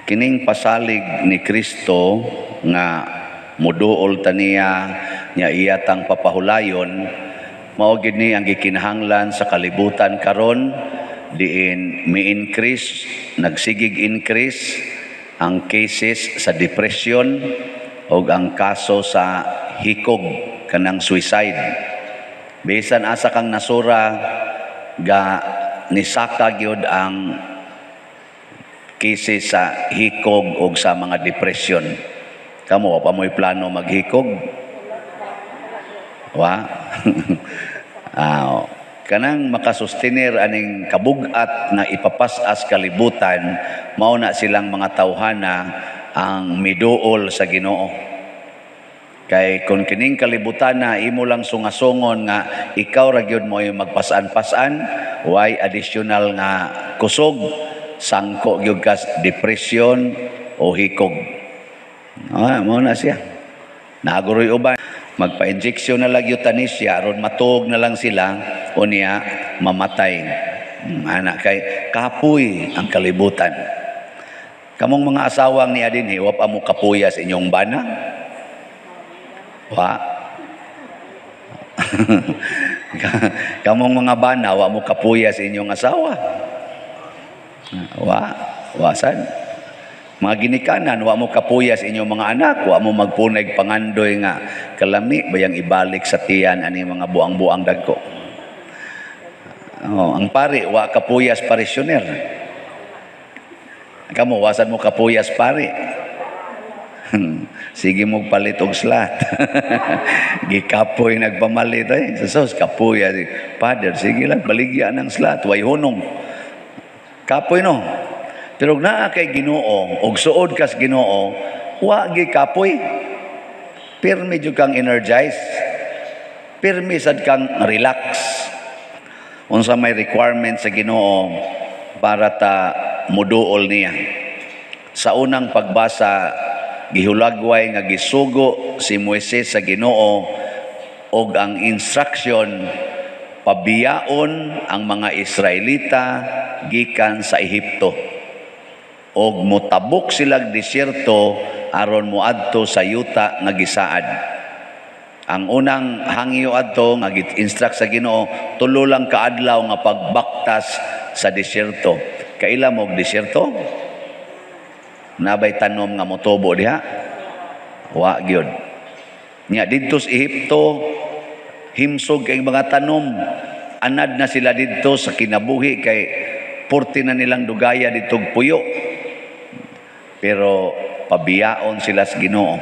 kining pasalig ni Kristo nga muduol taniya nya iyatang papahulayon mao gid ni ang gikinahanglan sa kalibutan karon diin mi-increase, nagsigig increase ang cases sa depression o ang kaso sa hikog kanang suicide. Bisan asa kang nasura ga nisaka gyud ang cases sa hikog o sa mga depression. Kamo pa mo'y plano maghikog? Wa? Kanang makasustenir aning kabugat na ipapasas kalibutan, mao na silang mga tawhana ang miduol sa Ginoo. Kay kung kining kalibutan na imo lang sungasongon nga ikaw ra gyud mo yung magpasan-pasan, why additional nga kusog, sangko gyud kas depression o hikog. Mao na siya. Naguroy uban, magpa-injection na lang yuta ni siya, aron matuog na lang sila o niya mamatay. Anak kay kapoy ang kalibutan. Kamong mga asawang niya din, wa pa mo kapuya sa inyong bana? Wa? Kamong mga bana, wa mo kapuya sa inyong asawa? Wa? Wasan? Mga ginikanan, wa mo kapuya sa inyong mga anak, wa mo magpunay pangandoy nga kalami, bayang ibalik sa tiyan ani mga buang-buang dagko. Ang pari, wa kapuyas parisyoner. Kamu, wasan mo kapuyas pari. Sige mo palit og slat. Gikapoy nagpamalit ay. Sus, kapuya. Father, sige lang, baligyan ng slat. Way hunong. Kapoy no. Pero naa kay Ginoo, og suod kas Ginoo, wa gikapoy. Pirmi jud kang energize. Pirmi sad kang relax. Unsa may requirement sa Ginoo para ta muduol niya. Sa unang pagbasa, gihulagway nga gisugo si Moises sa Ginoo og ang instruction pabiyaon ang mga Israelita gikan sa Ehipto og motabok silang disyerto aron moadto sa yuta nga gisaad. Ang unang hangyo adto nga git-instruct sa Ginoo, tulo lang ka adlaw nga pagbaktas sa disyerto. Kaila mo og disyerto? Nabay tanom nga motubo diha? Wa gyud. Nya didto sa Ehipto, himsog kay mga tanom, anad na sila didto sa kinabuhi kay purti na nilang dugaya dito puyo. Pero pabiyaon sila sa Ginoo.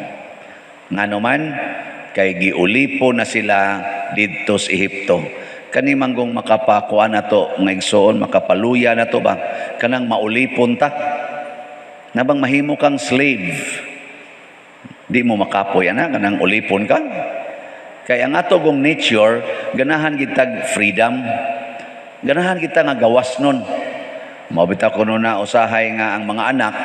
Nganuman kay giulipo na sila didto sa Ehipto. Kani manggong makapakuan na to, ngaigsoon, makapaluya na to ba? Kanang maulipon ta. Nabang mahimo kang slave. Di mo makapoy na, kanang ulipon ka. Kaya ang ato gong nature, ganahan kitag freedom. Ganahan kita nga gawas nun. Mabita ko nun na usahay nga ang mga anak,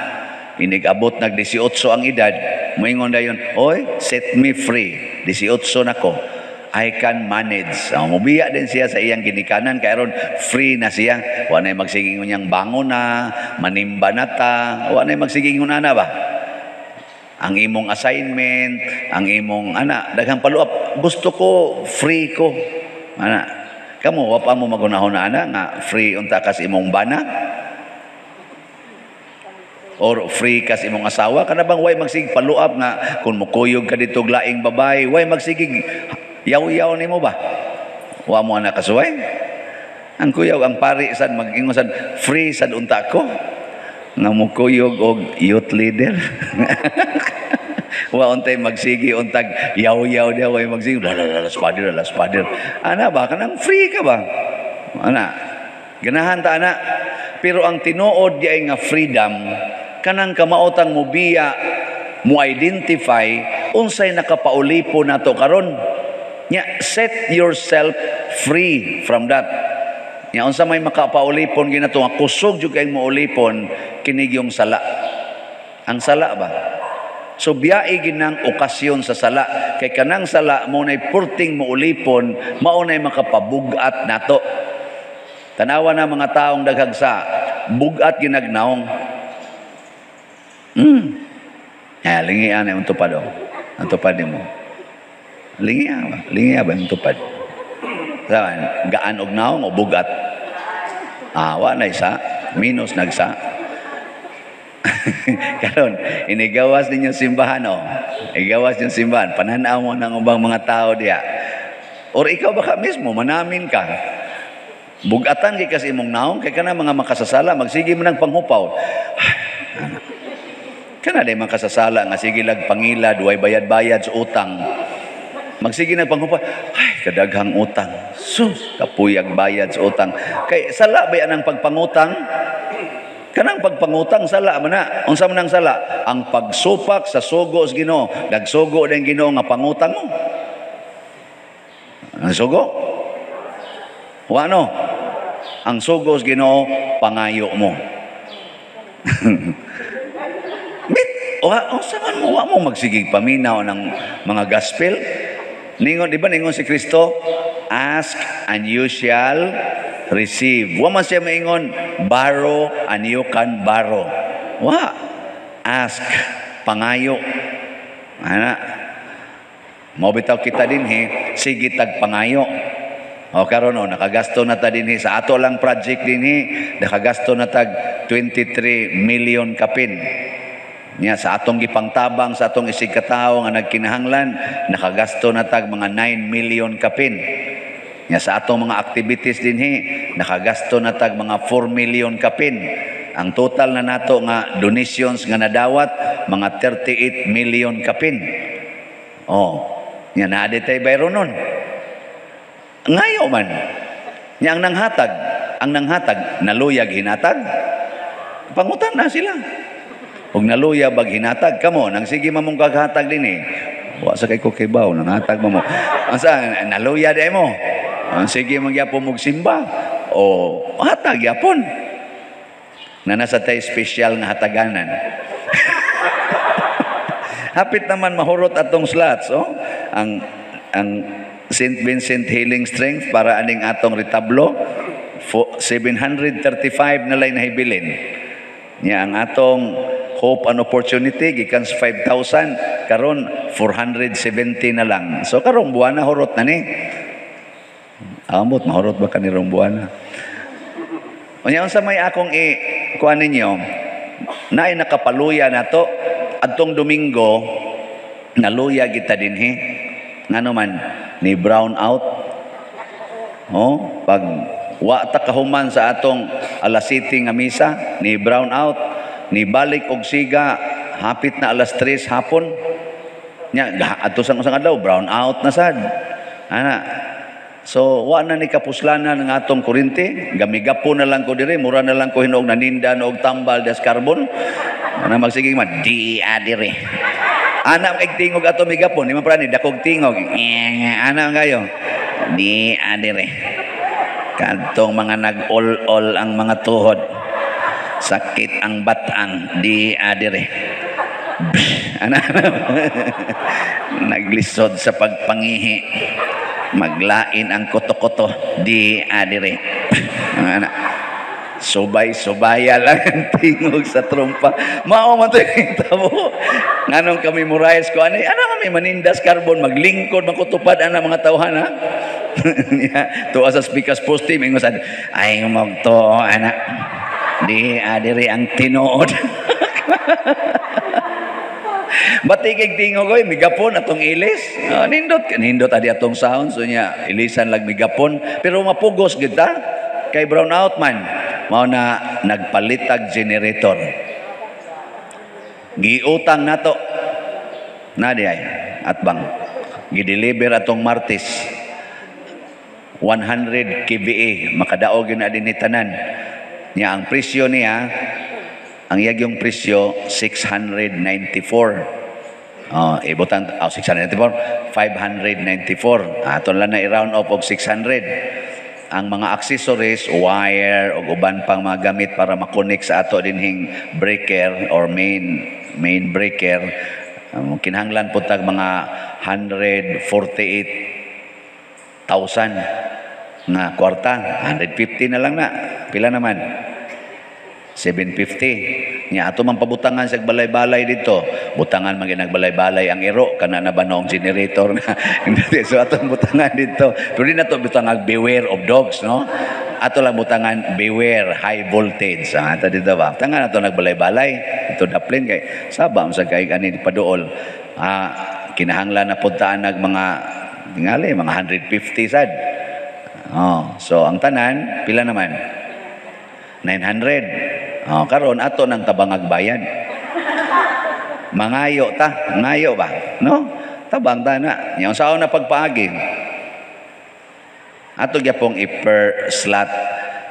inigabot nag 18 ang edad, moingon dayon, oy, set me free. 18 na ko. I can manage. Mubiya din siya sa iyang ginikanan kay aron free na siya. Wa nay magsiging niyang bangon na, manimba na ta, wa nay magsiging na ba? Ang imong assignment, ang imong daghang paluap, gusto ko free ko. Kamo wa pa mo magunahon na nga free unta kas imong bana? Or free kas imong asawa kana bang way magsig paluap nga kun mukuyog ka dito laing babay, way magsigig yaw-yaw nimo ba? Wa mo ana kasuway? Ang kuyaw ang pari sad mag-ingon sad free sad unta ko nga mukuyog og youth leader. Wa untay magsigi untag yaw-yaw dia way magsigi las pader. Ana ba kanang free ka ba? Ana ganahan ta ana. Pero ang tinuod di ay nga freedom kanang kamaotang mobiya mo identify unsay nakapaulipon nato karon. Nya set yourself free from that. Nya unsa may makapaulipon ginato nga kusog jud kay mo ulipon kinig yung sala. Ang sala ba? So biyae ginang okasyon sa sala kay kanang sala mo nay purting mo ulipon mao nay makapabugat nato. Tanawa na mga taong daghagsa bugat ginagnaong. Lingian ang tupad o. Ang tupad mo. Lingian ba ang tupad? Saan? Gaan og naong o bugat? Wa na isa. Minus nagsa. Karon, inigawas ninyo simbahan o. Igawas yung simbahan. Pananaw mo ng ubang mga tao diya. Or ikaw baka mismo, manamin ka. Bugatan kay kasi imong naong, kay kana mga makasasala, magsige mo ng panghupaw. Kana day makasasala nga sige lag pangila, duway bayad-bayad sa utang. Magsige ng panghupaw, ay kadaghang utang. Sus, kapuyag bayad sa utang. Kay sala ba yan ang pagpangutang? Kanang pagpangutang sala man na. Unsa man ang sala? Ang pagsupak sa sugo sa Ginoo. Nagsugo din Ginoo nga pangutang mo. Ang sugo? Wa no? Ang sugo sa Ginoo pangayo mo. Unsa man mo wa mo magsigig paminaw ng mga gospel? Ningon di ba ningon si Kristo? Ask and you shall receive. Wa man siya maingon, borrow and you can borrow. Wa. Ask, pangayo. Ana. Mo bitaw kita dinhi, sige tag pangayo. O karon nakagasto na ta dinhi sa ato lang project dinhi, nakagasto na tag 23 million kapin. Nya sa atong gipangtabang sa atong isig katawo nga nagkinahanglan, nakagasto na tag mga 9 million kapin. Nya sa atong mga activities dinhi, nakagasto na tag mga 4 million kapin. Ang total na nato nga donations nga nadawat, mga 38 million kapin. Nya naadi tay bayro nun. Ngayo man, nya ang nanghatag, naluyag hinatag, pangutan na sila. Kung naluya bag hinatag kamo, nang sige mamong kaghatag din eh. Wa sa kay ko kibaw, nanghatag mo. Asa, naluya di mo. Sige magyapon mong simba. O, hatag yapon. Na nasa tayo special nga hataganan. Hapit naman mahurot atong slots. Ang St. Vincent Healing Strength para aning atong retablo. 735 na lang nahibilin. Nya ang atong Hope and Opportunity gikan sa 5,000 karon 470 na lang. So karong buwan na hurot na ni. Amot mahurot ba kanirong buwan na. Unya unsa may akong kuan ninyo naay nakapaluya nato adtong Domingo naluya kita dinhi. Ngano man ni brown out. Pag wa ta kahuman sa atong alas 7 nga misa ni brown out. Ni balik og siga hapit na alas 3 hapon nya adto sang usang adlaw brown out na sad ana. So wa na ni kapuslanan ng atong kuryente, gamigapon na lang ko dire, mura na lang ko hinog naninda og tambal des carbon ana magsigig man di adire ana kay tingog ato migapon di man prani dakog tingog ana ngayo di adire kadtong mga nag-all ang mga tuhod. Sakit ang batang di adire. Naglisod sa pagpangihi. Maglain ang koto-koto di adire. Subay-subaya lang ang tingog sa trompa. Mao man to hitabo. Nganong kami murais ko ani kami manindas carbon maglingkod makutupad ana mga tawhan ha. Tuwa sa speakers posti mingo sad ay magto ana. Di adiri ang tinuod. Batikig tingog oy migapon atong ilis. Nindot adi atong sound so nya ilisan lag migapon pero mapugos gid ta kay brown out man. Mao na nagpalitag generator. Giutang nato. Na di ay atbang. Gideliver atong Martes. 100 kVA makadaog yun na din ni tanan. Nya ang presyo niya, ang yagyong presyo 694. Ibutan 694, 594. Aton lang na i-round up og 600. Ang mga accessories, wire o uban pang mga gamit para makonek sa ato dinhing breaker or main breaker. Kinahanglan po tag mga 148,000 nga kwarta. 150 na lang na. Pila naman? 750. Nya ato man pabutangan sa balay-balay dito. Butangan man ginagbalay-balay ang iro kana na banong generator na. Hindi so ato butangan dito. Pero di na to butangan beware of dogs, no? Ato lang butangan beware high voltage. Ato dito ba? Tangan ato nagbalay-balay. Ito daplin kay sabam sa kay ani paduol. Kinahanglan na puntaan nag mga tingali mga 150 sad. So ang tanan pila naman? 900. Karon ato nang tabangag bayad. Mangayo ta, ngayo ba? No? Tabang ta na. Yung saon na pagpaagi. Ato gyapong i-per slot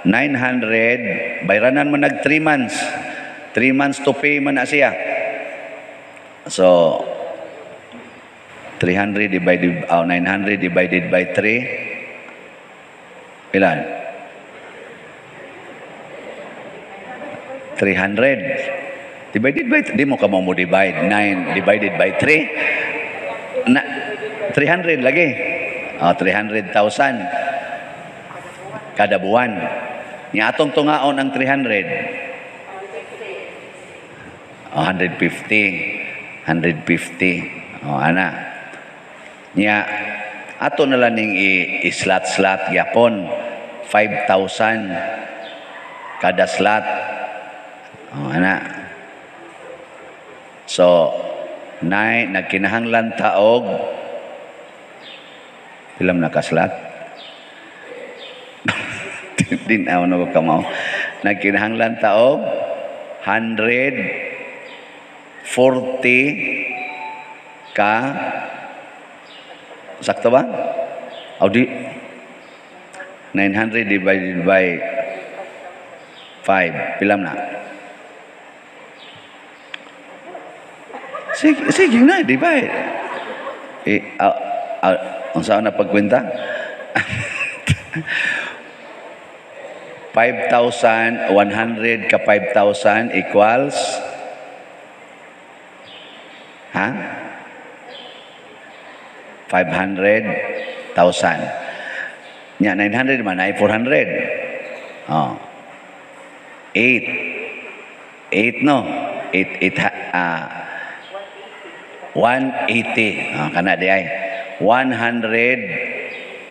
900, bayranan man nag 3 months. 3 months to pay man na siya. So 900 divided by 3 ilan? 300 divided by 3. Di mo ka mo divide 9 divided by 3 na 300 lagi. 300,000 kada buwan. Nya atong tungaon ang 300 150 ana nya ato na lang ning i-slot gyapon 5,000 kada slot. Ana. So, nagkinahanglan taog ilam na kaslat. Din aw na ko kamaw. Nagkinahanglan taog 140 ka sakto ba? Audi 900 divided by 5 pilam na. Sige na, di ba? Ang saan na pagkwenta? 5,100 ka 5,000 equals 500,000. Nya 900 man ay 400. 8 no? 180 kana di ay 180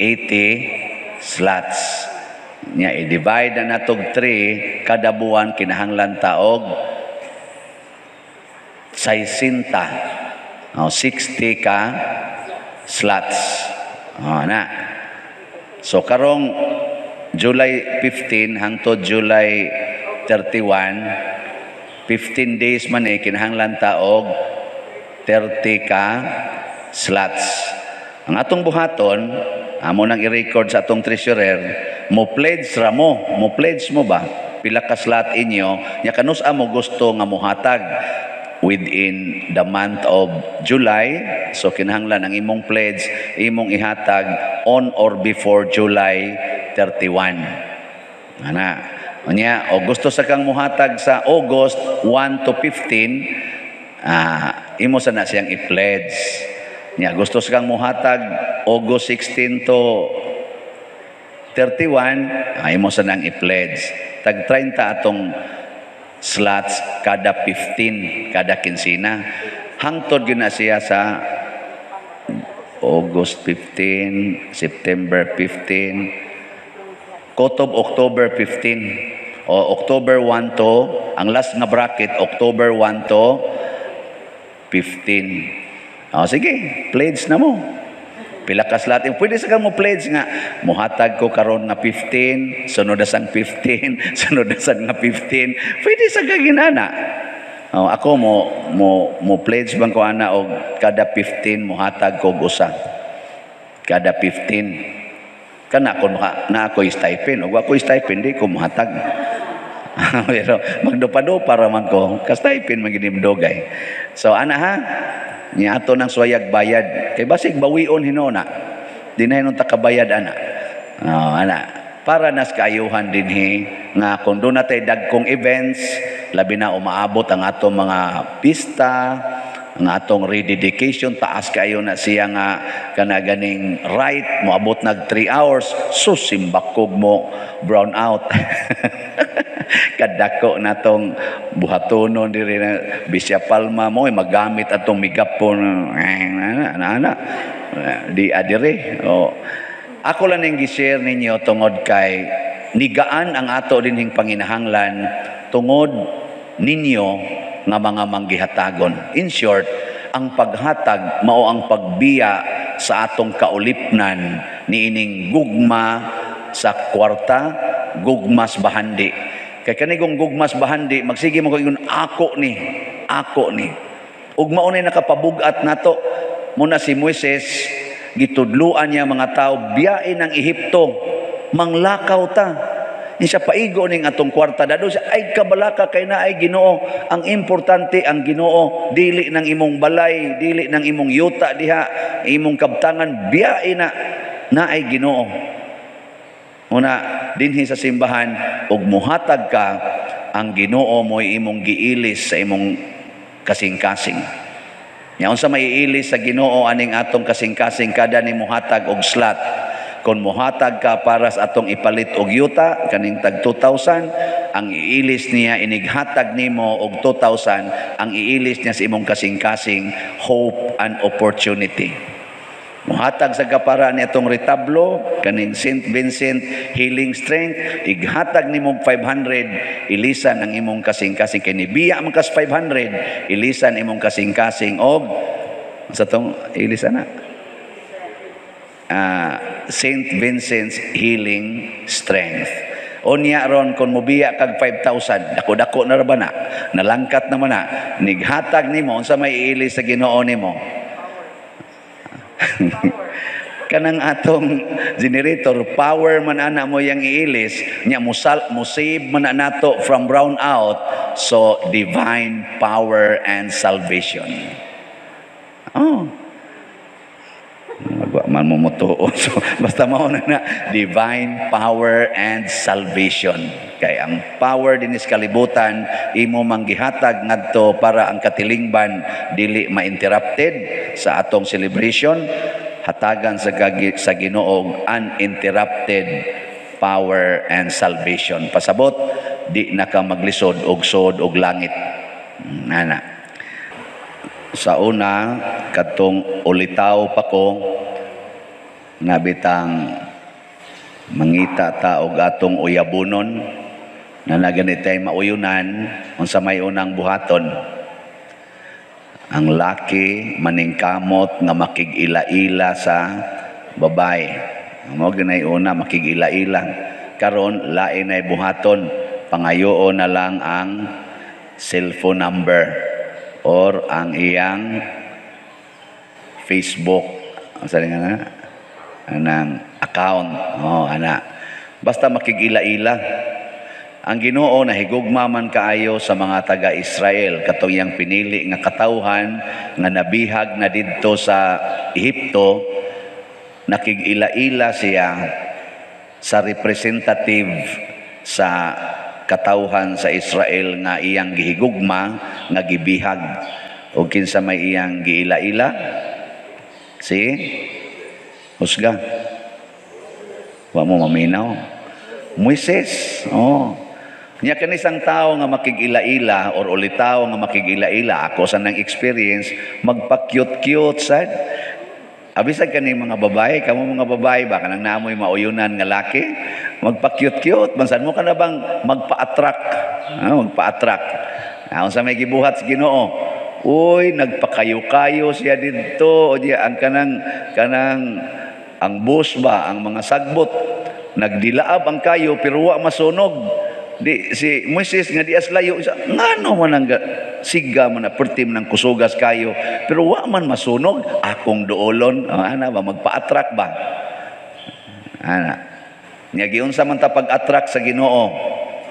slots nya i-divide na natog 3 kada buwan kinahanglan taog 60 ka slots na so karong July 15 hangtod July 31 15 days man kinahanglan taog 30 ka slots. Ang atong buhaton, amo nang i-record sa atong treasurer, mo pledge mo ba? Pila ka slot inyo, nya kanus amo gusto nga mohatag within the month of July. So kinahanglan ang imong pledge, imong ihatag on or before July 31. Ana, nya o gusto sa kang mohatag sa August 1 to 15, imo sana siyang i-pledge. Nya gusto sa kang muhatag August 16 to 31, imo sana ang i-pledge. Tag 30 atong slots kada 15 kada kinsina. Hangtod gyud na siya sa August 15, September 15, kutob October 15 o October 1 to ang last nga bracket October 1 to 15. Sige, pledge na mo. Pila ka slot. Pwede sa kang mo pledge nga, muhatag ko karon nga 15, sunod na sang 15, sunod na sang nga 15. Pwede sa kaginana. Ako mo pledge bang ko ana og kada 15 muhatag ko usa. Kada 15. Kana ko na ako stipend. Og ako stipend di ko muhatag. Pero magdupado para man ko kastipin maginim dogay. So ana ha nya ato nang suwayag bayad kay basig bawion hinona dinayon ta kabayad ana. Ana para nas kaayuhan dinhi nga kun do natay dagkong events labi na umaabot ang atong mga pista ang atong rededication taas kayo na siya nga kana ganing right moabot nag 3 hours susimbakog mo brown out. kadako natong buhatonon diri na Bisya Palma mo magamit atong migapon ana di adire. Ako lang ning gi-share ninyo tungod kay nigaan ang ato dinhing panginahanglan tungod ninyo nga mga manggihatagon. In short, ang paghatag mao ang pagbiya sa atong kaulipnan niining gugma sa kwarta, gugmas bahandi. Kay kanigong gugmas bahandi magsige mo kung ako ni. Ug mao nay nakapabugat nato muna si Moises gitudluan niya mga tao biyain ang Ehipto manglakaw ta. Ni siya paigo ning atong kwarta dado siya ay kabalaka kay naay Ginoo. Ang importante ang Ginoo, dili nang imong balay, dili nang imong yuta diha, imong kabtangan biyain na naay Ginoo. Una dinhi sa simbahan ug muhatag ka ang Ginoo mo'y imong giilis sa imong kasing-kasing. Nya unsa maiilis sa Ginoo aning atong kasing-kasing kada ni muhatag og slot. Kung muhatag ka para sa atong ipalit og yuta kaning tag 2,000, ang iilis niya inighatag nimo og 2,000, ang iilis niya sa imong kasing-kasing hope and opportunity. Muhatag sa kapara ni atong retablo kaning St. Vincent Healing Strength, ighatag nimo 500, ilisan ang imong kasing-kasing kay nibiya man kas 500, ilisan imong kasing-kasing og sa tong ilisan na St. Vincent's Healing Strength. Unya ron kung mobiya kag 5,000, dako-dako na ra ba na? Nalangkat naman na. Nighatag nimo unsa may iilis sa Ginoo nimo? Kanang atong generator power man ana mo yang iilis nya musave man nato from brown out, so divine power and salvation. Man mo motuo. So, basta mao na divine power and salvation. Kay ang power dinis kalibutan imo manggihatag ngadto para ang katilingban dili ma-interrupted sa atong celebration, hatagan sa Ginoo uninterrupted power and salvation. Pasabot di na ka maglisod og sod og langit. Ana. Sa una katong ulitaw pa ko nabitang mangita ta og atong uyabunon na naganitay mauyunan unsa may unang buhaton. Ang laki maningkamot nga makig-ila-ila sa babae. Mao ganay una makig-ila-ila. Karon lain ay buhaton, pangayoon na lang ang cellphone number or ang iyang Facebook, ang sabi nga anang account. Ana. Basta makigila-ila. Ang Ginoo nahigugma man kaayo sa mga taga-Israel katong iyang pinili nga katawhan nga nabihag na didto sa Ehipto. Nakigila-ila siya sa representative sa katawhan sa Israel nga iyang gihigugma nga gibihag. O kinsa may iyang giila-ila? Si Husga. Wa mo maminaw. Moises. Nya kani isang tao nga makigila-ila or ulitaw nga makigila-ila, ako sa nang experience magpa-cute-cute sad. Abisag kani mga babae, kamo mga babae ba kanang naamoy mauyunan nga laki, magpa-cute-cute, bansan mo ka na bang magpa-attract. Magpa-attract. Unsa may gibuhat sa Ginoo? Uy, nagpakayo-kayo siya dito. O diya, ang ang bus ba, ang mga sagbot, nagdilaab ang kayo, pero wa masunog. Di, si Moises nga dias layo, ngano man ang siga man na pertim ng kusugas kayo, pero wa man masunog, akong doolon, ana ba, magpa-attract ba? Ana. Nga giunsa man ta pag-attract sa Ginoo,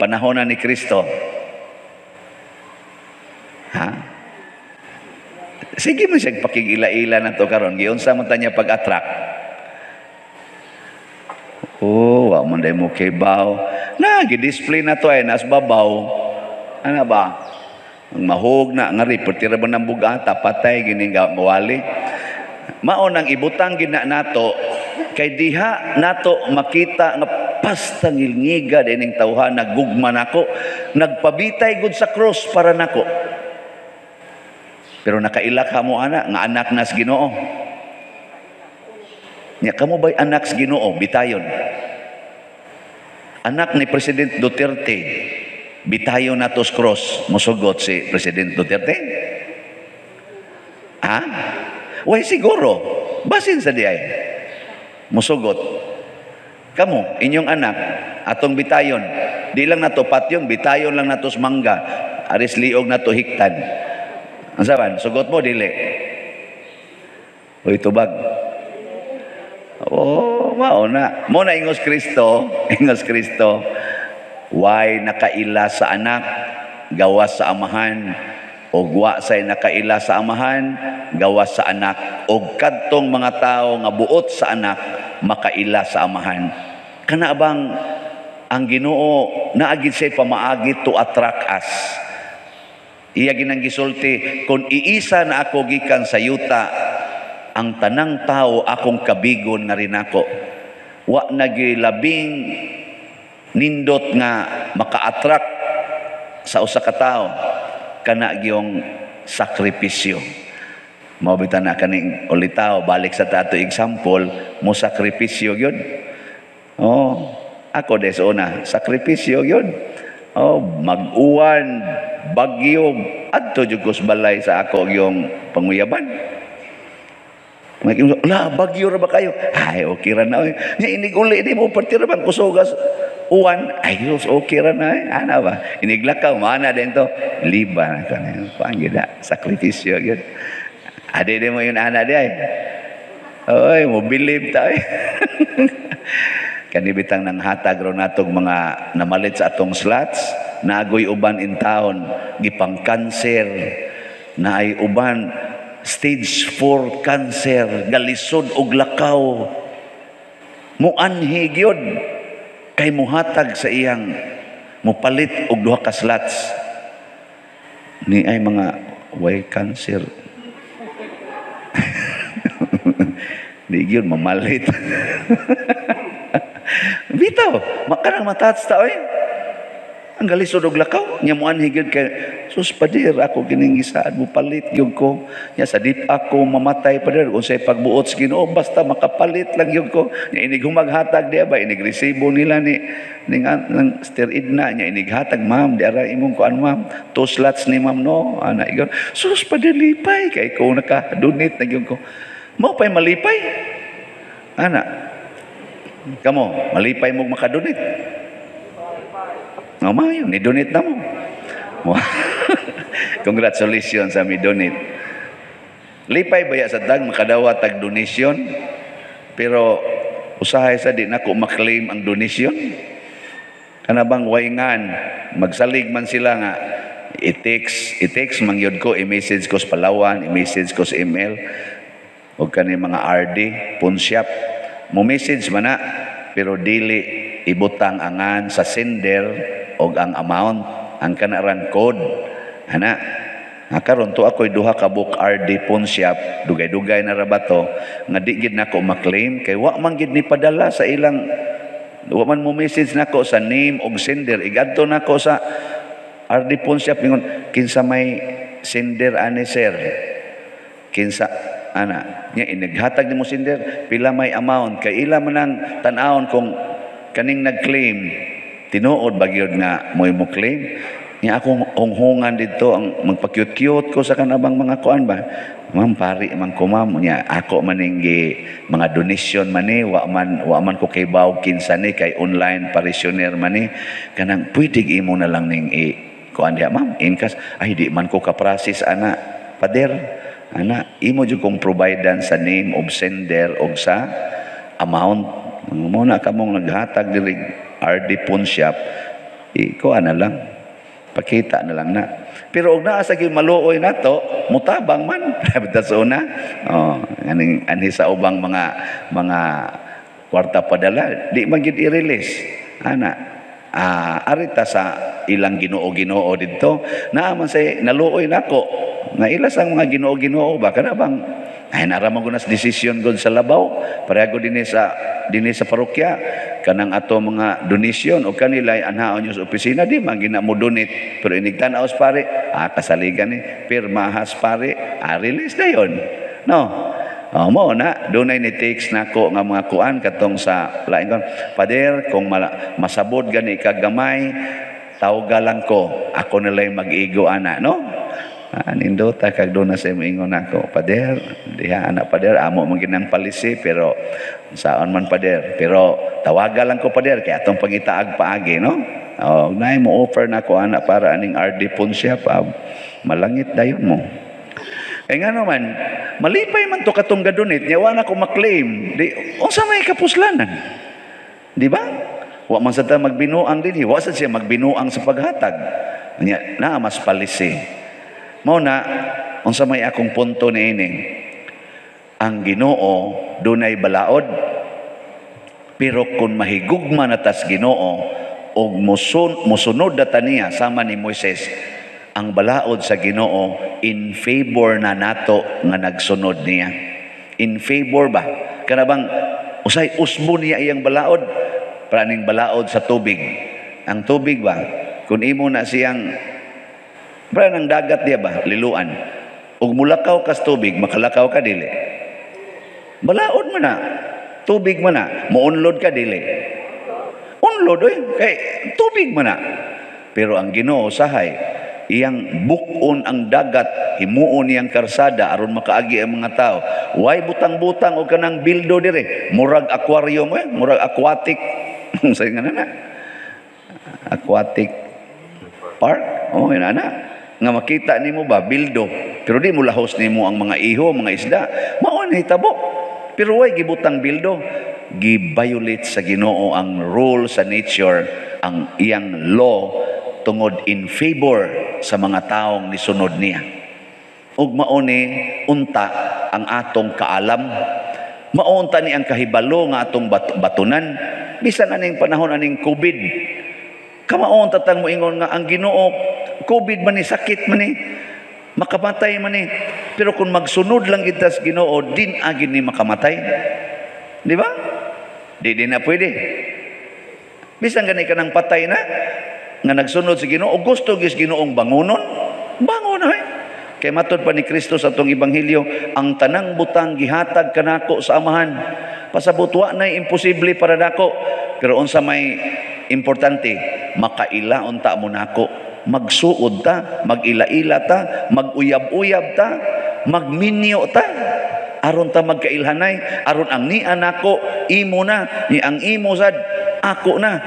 panahon ni Kristo. Sige mo siya pakigila-ila na to karon. Giunsa man tanya pag-attract. Wa man day mo kay baw. Gi-display na to ay nas babaw. Ano ba? Ang mahog na nga reportira ba ng bugata patay gining gawali. Mao nang ibutang gina nato kay diha nato makita nga lapas tangilngiga dining tawhan, nagugma nako, nagpabitay gud sa cross para nako. Pero nakailak ka mo ana nga anak nas Ginoo. Nya kamo ba'y anak sa Ginoo bitayon? Anak ni President Duterte, bitayon natos cross, mosugot si President Duterte? Ha? Way siguro, basin sa diay. Mosugot. Kamo, inyong anak, atong bitayon, di lang nato patyon, bitayon lang natos mangga, aris liog nato hiktan. Ang saban, sugot mo, dili. Uy, tubag. Oh, mauna. Muna ingos Kristo, why nakaila sa anak, gawas sa amahan, o wa say nakaila sa amahan, gawas sa anak, o kadtong mga tao nga buot sa anak, makaila sa amahan. Kana bang ang Ginoo naagid say pamaagi to attract us? Iya ginang gisulti, kung iisa na ako gikan sa yuta, ang tanang tao akong kabigon nga rin ako. Wa nagilabing nindot nga maka-attract sa usa ka tawo kana gyung sakripisyo. Mao bitan na kaning ulitaw balik sa tato example mo sakripisyo gyud. Oh, ako des una sakripisyo gyud. Oh, mag-uwan, bagyo, adto jud ko sa balay sa ako yung panguyaban. La, bagyo ra ba kayo? Ay, okay ra na. Nya inig uli di mo partira bang kusugas uwan. Ay, okay ra na. Ana ba? Iniglakaw mana din to. Liba na kanin. Panggida, sakripisyo gyud. Ade di mo yun ana di ay. Oy, mo believe ta ay. Kanibitang nang hatag ro natong mga namalit sa atong slots, nagoy uban in town, gipang cancer, na ay uban stage 4 cancer, galisod og lakaw. Muanhi gyud kay muhatag sa iyang mupalit og duha ka slots. Ni ay mga way cancer. Di gyud mamalit. Bitaw, makanang matats ta oy. Ang galisod og lakaw, nya mo anhi gyud kay sus padir ako kining gisaad mo palit gyud ko. Nya sa dip ako mamatay padir unsay pagbuot sa Ginoo basta makapalit lang gyud ko. Nya inig humaghatag di ba inig resibo nila ni ng steroid na nya inig hatag ma'am di ara imong kuan ma'am. 2 slots ni ma'am no. Ana gyud. Sus padir lipay kay ko naka-donate na gyud ko. Mao pay malipay. Ana kamo, malipay mo makadonate. Nga mayo, ni-donate na mo. Congratulations sa mi donate. Lipay baya sa dag, makadawa tag donation. Pero usahay sa di na ko maklaim ang donation. Kanabang waingan, magsalig man sila nga, i-text mangyod ko, i-message ko sa Palawan, i-message ko sa email, o kani mga RD, pawn shop, mo message man na, pero dili ibutang angan sa sender o ang amount, ang kanarang code. Ana, karon to ako'y duha ka book RD pawn shop, dugay-dugay na rabato, nga di gid nako maklaim, kay wa man gid ni padala sa ilang, wa man mo message nako sa name og sender, igadto nako sa RD pawn shop, ingon, kinsa may sender ani sir, kinsa, ana, nya inighatag nimo sender pila may amount kay ila man ang tan-awon kung kaning nag-claim tinuod ba gyud nga moy mo claim. Nya akong hunghungan dito ang magpa-cute-cute ko sa kanabang mga kuan ba. Ma'am pari man ko ma'am nya ako maning mga donation man ni wa man ko kay baw kinsa ni kay online parishioner man ni kanang pwede imo na lang ning kuan diha ma'am inkas ay di man ko ka-process ana pader. Ana, imo jud kong providean sa name of sender og sa amount. Muna ka mong naghatag diri RD pawn shop. Iko ana lang. Pakita na lang na. Pero og naa sa gyud maluoy nato, mutabang man. Bitaw sa una. Oh, ani sa ubang mga kwarta padala, di man gid i-release. Ana, arita sa ilang Ginoo dito. Naaman say naluoy nako. Nga ilas ang mga Ginoo ba kana bang ay naramang ko na desisyon gud sa labaw pareho dinhi sa parokya kanang ato mga donation o kanila anhaon nyo sa opisina di man gina mo donate pero inigtanaos pare kasaligan ni pirmahas pare release na yon no. Mo na dunay ni text nako nga mga kuan katong sa lain kon pader kung masabod gani kagamay tawgalan ko ako nalay mag-igo ana no. Nindota kag doon na sa ingon nako pader diha anak pader amo man ginang palisi pero saon man pader pero tawagan lang ko pader kay atong pangitaag paagi no. Nay mo offer nako anak para aning RD Poncia pa malangit dayon mo. Nga naman malipay man to katong gadunit nya wala ko maklaim di unsa may kapuslanan di ba wa man sad ta magbinuang dinhi wa sad siya magbinuang sa paghatag nya na mas palisi. Mao na unsa may akong punto niini ang Ginoo dunay balaod pero kung mahigugma na tas Ginoo og mosunod data niya sama ni Moises ang balaod sa Ginoo in favor na nato nga nagsunod niya in favor ba kanabang usay usbo niya iyang balaod praning balaod sa tubig ang tubig ba kung imo na siyang para ng dagat diya ba, liluan. Ug mulakaw kas tubig, makalakaw ka dili. Balaod man na. Tubig man na. Muunlod ka dili. Unlod kay tubig man na. Pero ang Ginoo sahay, iyang bukon ang dagat, himuon iyang karsada aron makaagi ang mga tao. Way butang-butang og kanang bildo dire. Murag aquarium murag aquatic. Say nga na. Aquatic park. Ina nga makita nimo ba bildo pero di mo lahos nimo ang mga iho mga isda mao ni hitabo pero way gibutang bildo gi-violate sa Ginoo ang rule sa nature ang iyang law tungod in favor sa mga taong nisunod niya ug mao ni unta ang atong kaalam mao unta ni ang kahibalo nga atong batunan bisan aning panahon aning COVID kamaon tatang mo ingon nga ang Ginoo COVID man ni sakit man ni makamatay man ni pero kung magsunod lang kita sa Ginoo din agin ni makamatay di ba di na pwede bisan gani ka nang patay na nga nagsunod sa Ginoo gusto gis Ginoong bangon kay matud pa ni Kristo sa atong ebanghelyo ang tanang butang gihatag kanako sa amahan pasabot wa nay imposible para nako pero unsa may importante makaila unta mo nako magsuod ta, mag-ila-ila ta, mag-uyab-uyab ta, magminyo ta, aron ta magkailhanay, aron ang ni anako, imo na, ni ang imo sad, ako na.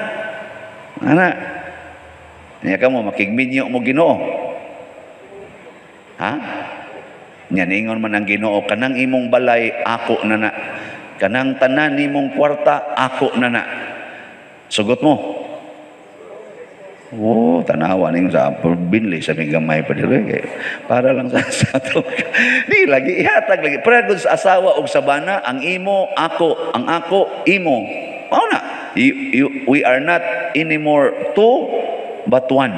Ana, niya ka mo, makigminyo mo Ginoo. Ha? Ningon man ang Ginoo, kanang imong balay, ako na na. Kanang tanan nimong kwarta, ako na na. Sugot mo. Tanawa ninyo sa binli sa may gamay pa dire para lang sa ato di lagi ihatag lagi para gud sa asawa og sa bana ang imo ako ang ako imo mao na we are not anymore two but one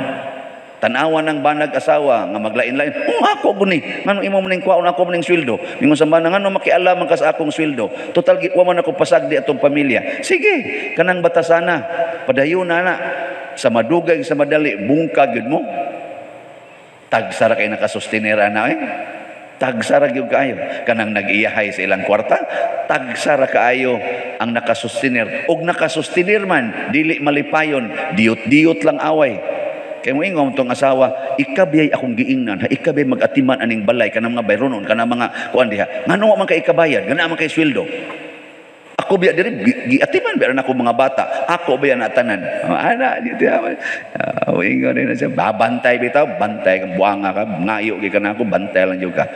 tanawa ng banag asawa nga maglain-lain ako guni ngano imo maning kwaon ako maning sweldo ningon sa bana ngano makialam ka sa akong sweldo total wa man ako pasagdi atong pamilya sige kanang batasana padayon na sa madugay sa madali bungkag yun mo tagsara kay nakasustenera na tagsara gyud kaayo kanang nag-iyahay sa ilang kwarta tagsara kaayo ang nakasustener og nakasustener man dili malipayon diyot-diyot lang away kay mo ingong tong asawa ikabiyay akong giingnan ikabiyay mag-atiman aning balay kanang mga bayronon kanang mga kuan diha ngano man kay ikabayad ngano man kay sweldo ako biya diri giatiman biya na ako mga bata ako biya na tanan ana dito ingon na siya babantay bitaw bantay kang buanga ka ngayo gi kana ako bantay lang jud ka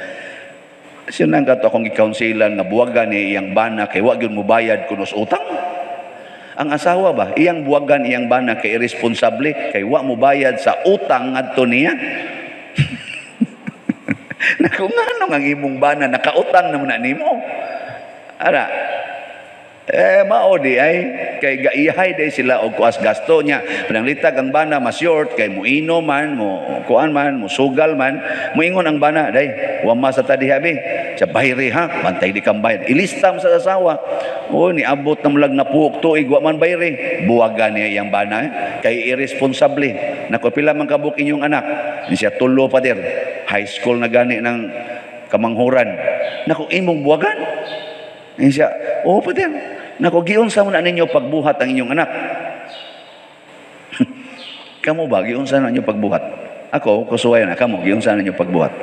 siya nang gato akong gi-counselan nga buwagan ni iyang bana kay wa gyud mo bayad kunos utang ang asawa ba iyang buwagan iyang bana kay irresponsable kay wa mo bayad sa utang ngadto niya naku ngano ang imong bana nakautang naman na nimo ara mao di ay kay gaihay day sila og kuas gasto niya pananglitag ang bana mas short kay muino man mo kuan man mo sugal man moingon ang bana day wa ma sa tadiha bi Sa bayre ha, bantay di kang bayad. Ilista mo sa asawa. O, niabot na mulag na puhok tuig, wa man bayre. Buwagan niya iyang bana. Kay irresponsable. Naku, pila man kabuk inyong anak. Siya tulo pa der. High school na gani ng kamanghuran. Naku, imong buwagan. Siya, oo pa der. Naku, giunsa mo na ninyo pagbuhat ang inyong anak. Kamu ba, giunsa na ninyo pagbuhat? Ako, kusuwayan na, kamu, giunsa na ninyo pagbuhat?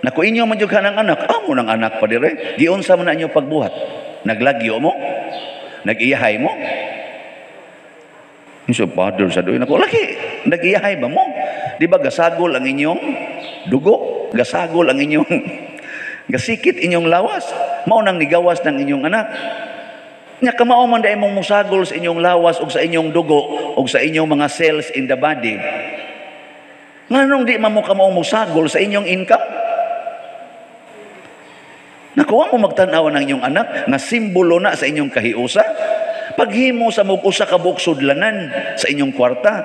Naku, inyo man yung kanang anak, amo ng anak pa dire. Giunsa mo na ninyo pagbuhat? Naglagyo mo? Nag-iyahay mo? So, father sa doon. Naku, laki, nag-iyahay ba mo? Di ba gasagol ang inyong dugo? Gasagol ang inyong gasikit inyong lawas? Maunang nigawas ng inyong anak. Nya kamao man dai mong musagol sa inyong lawas o sa inyong dugo o sa inyong mga cells in the body. Nganong di man mo kamao musagol sa inyong income? Nakuha mo magtanaw ng inyong anak nga simbolo na sa inyong kahiusa. Paghimo sa mugusa ka buksudlanan sa inyong kwarta.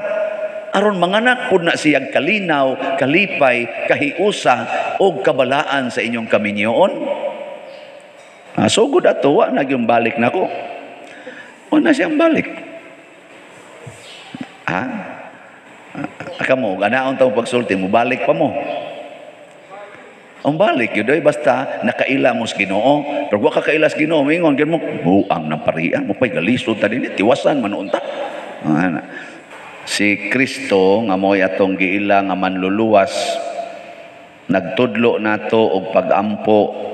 Aron manganak pud na siyang kalinaw, kalipay, kahiusa o kabalaan sa inyong kaminyoon. Sugod ato, wa na yung balik na ko. O na siyang balik. Kamo, ganaon taong pagsulti mo, balik pa mo. Ang balik, yun doy, basta nakaila mo sa Ginoo. Pero wa ka kaila sa Ginoo, mingon, gan mo, buang ng pariya, mo pa'y galisod ta din, tiwasan, manuunta. Si Kristo, nga mo'y atong giila nga manluluwas, nagtudlo nato og pag-ampo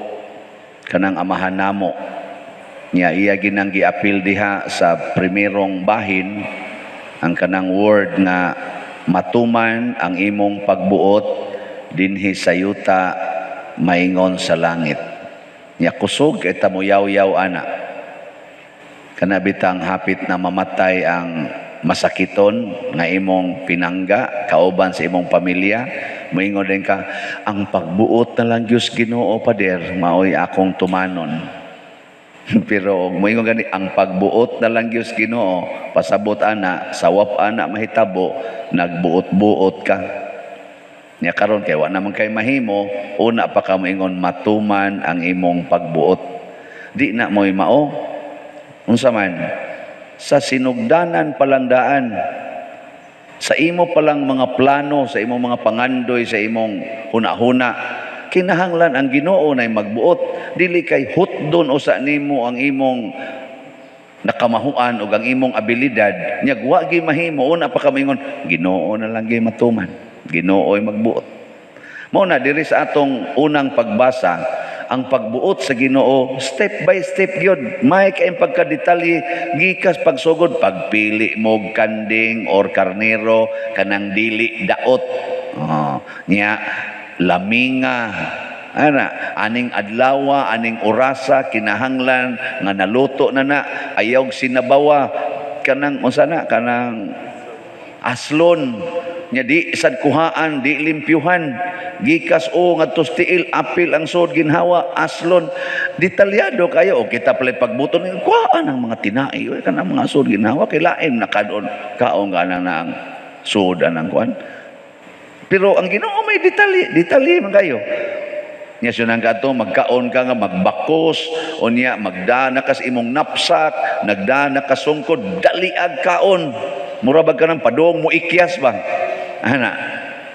kanang amahan namo. Niya iya ginang giapil diha sa primerong bahin ang kanang word nga matuman ang imong pagbuot dinhi sa yuta maingon sa langit. Niya kusog kay ta mo yaw-yaw ana. Kana bitang hapit na mamatay ang masakiton nga imong pinangga kauban sa imong pamilya. Moingon din ka, ang pagbuot na lang Diyos Ginoo pader, maoy akong tumanon. Pero moingon gani, ang pagbuot na lang Diyos Ginoo, pasabot ana, sawap ana mahitabo, nagbuot-buot ka. Nya karon kay wa naman kay mahimo, una pa ka moingon matuman ang imong pagbuot. Di na moy mao. Unsa man sa sinugdanan palandaan, sa imo palang mga plano, sa imong mga pangandoy, sa imong huna-huna, kinahanglan ang Ginoo na magbuot. Dili kay hutdon usa nimo ang imong nakamahuan o ang imong abilidad. Nya wa gi mahimo, una pa ka mingon, Ginoo na lang gi matuman. Ginoo'y magbuot. Mao na diri sa atong unang pagbasa, ang pagbuot sa Ginoo step by step gyud. May kay pagkadetalye gikas pagsugod, pagpili mo kanding or karnero kanang dili daot. Nya laminga aning adlawa, aning orasa kinahanglan nga naluto na ayaw sinabawa kanang unsa na kanang aslon nya di sad kuhaan, di limpyuhan, gikas ngadto tiil apil ang sod ginhawa aslon, detalyado kayo. O kita pala pagbuton kuhaan ang mga tinai kanang mga sod ginhawa kay lain nakadon kaon nga na ang sod anang kuan. Pero ang Ginoo may detalye man kayo. Nya sunang kadto magkaon ka nga magbakos o niya magdana kas imong napsak, nagdana ka sungkod, daliag kaon. Mura bag ka ng padong mo ikyas ba?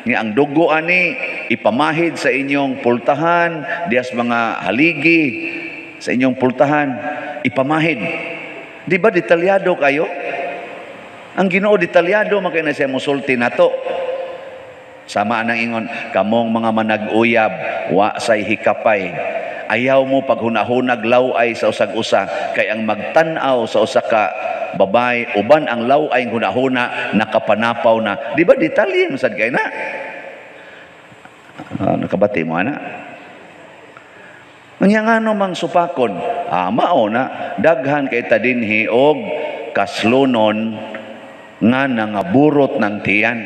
Ni ang dugo ani ipamahid sa inyong pultahan, dias mga haligi sa inyong pultahan, ipamahid. Di ba detalyado kayo? Ang Ginoo detalyado makay na siya musulti nato. Sama nang ingon, kamong mga manag-uyab, wa say hikapay. Ayaw mo paghunahunag laway sa usag-usa, kay ang magtan-aw sa usa ka babay, uban ang laway hunahuna, nakapanapaw na. Di ba detalye masad kay na? Nakabati mo ana? Anya nga no mang supakon, mao na, daghan kay ta dinhi og kaslunon nga nangaburot ng tiyan.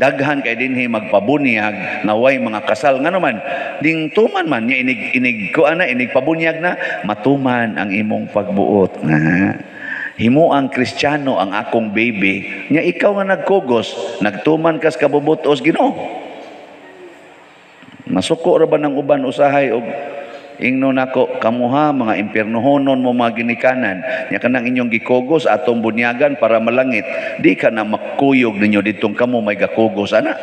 Daghan kay dinhi magpabunyag nga way mga kasal nga naman ding tuman man nya inig ko ana inig pabunyag na matuman ang imong pagbuot nga himo ang Kristiyano ang akong baby nya ikaw nga nagkugos nagtuman kas kabubutos Ginoo. Masuko ra ba ng uban usahay og ingno nako kamuha mga impiernohonon mo mga ginikanan nya kanang inyong gikugos atong bunyagan para malangit, di ka na makuyog ninyo ditong kamo may gakugos ana.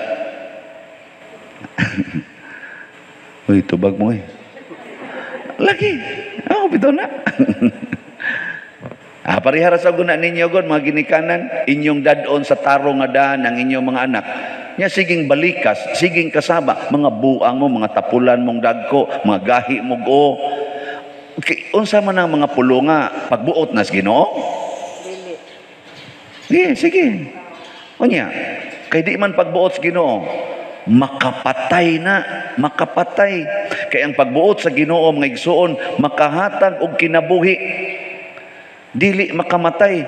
Uy, tubag mo eh. Lagi. Bitaw na. Parihara sa guna ninyo gon mga ginikanan, inyong dadon sa tarong nga daan ang inyong mga anak. Nya siging balikas, siging kasaba, mga buang mo, mga tapulan mong dagko, mga gahi mo go. Unsa man ang mga pulunga pagbuot nas Ginoo? Dili. Sige. Unya, kay di man pagbuot sa Ginoo, makapatay na, makapatay. Kay ang pagbuot sa Ginoo mga igsuon, makahatag og kinabuhi. Dili makamatay.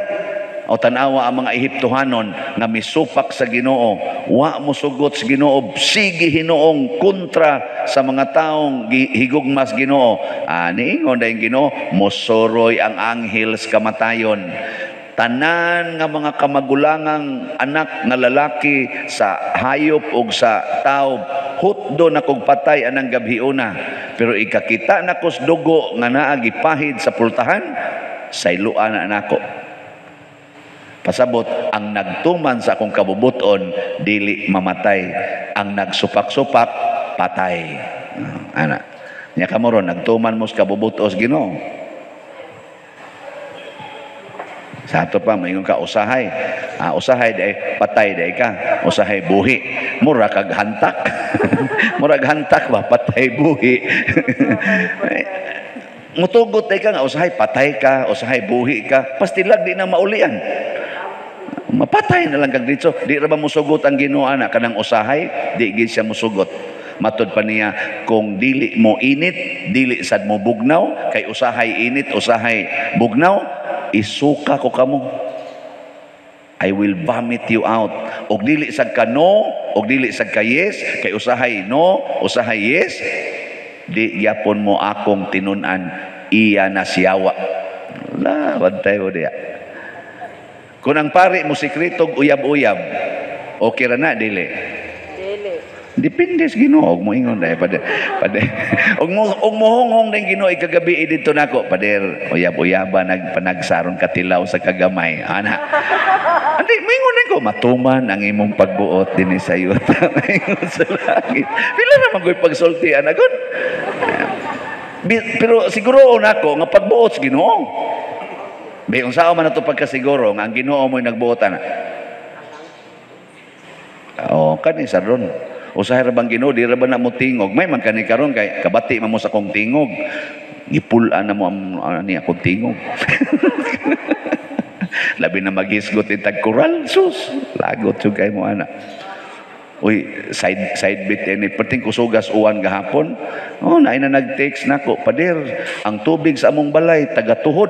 O tanawa ang mga Ehiptohanon nga misupak sa Ginoo, wa mo sugot sa Ginoo, sige Hinoong kontra sa mga taong higugmas Ginoo. Niingon dayong Ginoo, mosoroy ang anghel sa kamatayon. Tanan nga mga kamagulangang anak nga lalaki sa hayop ug sa tao, hutdo na kog patay anang gabhiuna. Pero ikakita na kos dugo nga naa gipahid sa pultahan, sayluan na nako. Pasabot, ang nagtuman sa akong kabubuton, dili mamatay. Ang nagsupak-supak, patay. Ana. Nya kamoron, nagtuman mo sa kabubutos Ginoo. Sa ato pa, mayroon ka usahay. Usahay day, patay day ka. Usahay buhi. Mura kag hantak. Mura kag hantak ba? Patay buhi. Mutugot day ka nga, usahay patay ka, usahay buhi ka. Pastilag di na maulian. Mapatay na lang kag dito. Di ra ba musugot ang Ginoo ana kanang usahay? Di gid siya musugot. Matod pa niya, kung dili mo init, dili sad mo bugnaw, kay usahay init, usahay bugnaw, isuka ko kamo. I will vomit you out. Og dili sad ka no, og dili sad ka yes, kay usahay no, usahay yes, di yapon mo akong tinun-an, iya na siyawa. La, bantay mo diya. Kung ang pari mo sikretog uyab-uyab, okay ra na, dili? Dili. Depende sa Ginoo, og mo ingon dai pader. Og mo honghong ding Ginoo ikagabi dito nako, pader, uyab-uyaba nagpanagsaron katilaw sa kagamay. Ana. Andi mingon ko matuman ang imong pagbuot dinhi sa yuta. Ingon sa langit. Pila na man koy pagsultian agon. Pero siguro nako nga pagbuot sa Ginoo. May unsa man ato pagkasiguro nga ang Ginoo mo'y nagbuotan. Kani sa ron. Usahay ra bang Ginoo di ra ba na mo tingog? May man kani karon kay kabati man mo sa kong tingog. Gipulan na mo ani akong tingog. Labi na magisgot itag koral, sus. Lagot jud kay mo ana. Uy, side bit ni perting kusugas uwan gahapon. Naay na nag-text nako, pader, ang tubig sa among balay taga-tuhod.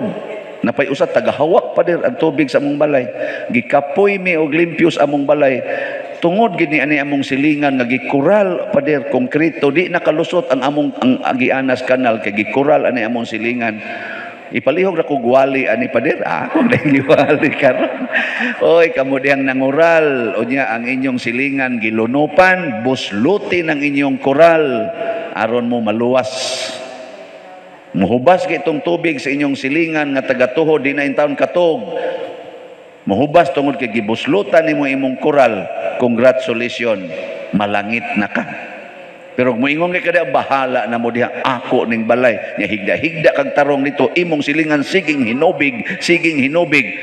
Napay usa tagahawak pader ang tubig sa among balay. Gikapoy mi og limpios among balay. Tungod gini ani among silingan nga gikural pader konkreto, di nakalusot ang among ang Agianas Canal kay gikural ani among silingan. Ipalihog ra ko gwali ani pader. Ako dai giwali karon. Oy, kamo diyang nangural unya ang inyong silingan gilunupan, buslutin ang inyong kural aron mo maluwas. Muhubas kay itong tubig sa inyong silingan nga taga-tuhod di na intawon katog. Muhubas tungod kay gibuslutan nimo imong koral. Congratulations, malangit na ka. Pero moingon kay kada bahala na mo diha ako ning balay. Nya higda-higda kag tarong nito imong silingan siging hinubig, siging hinubig.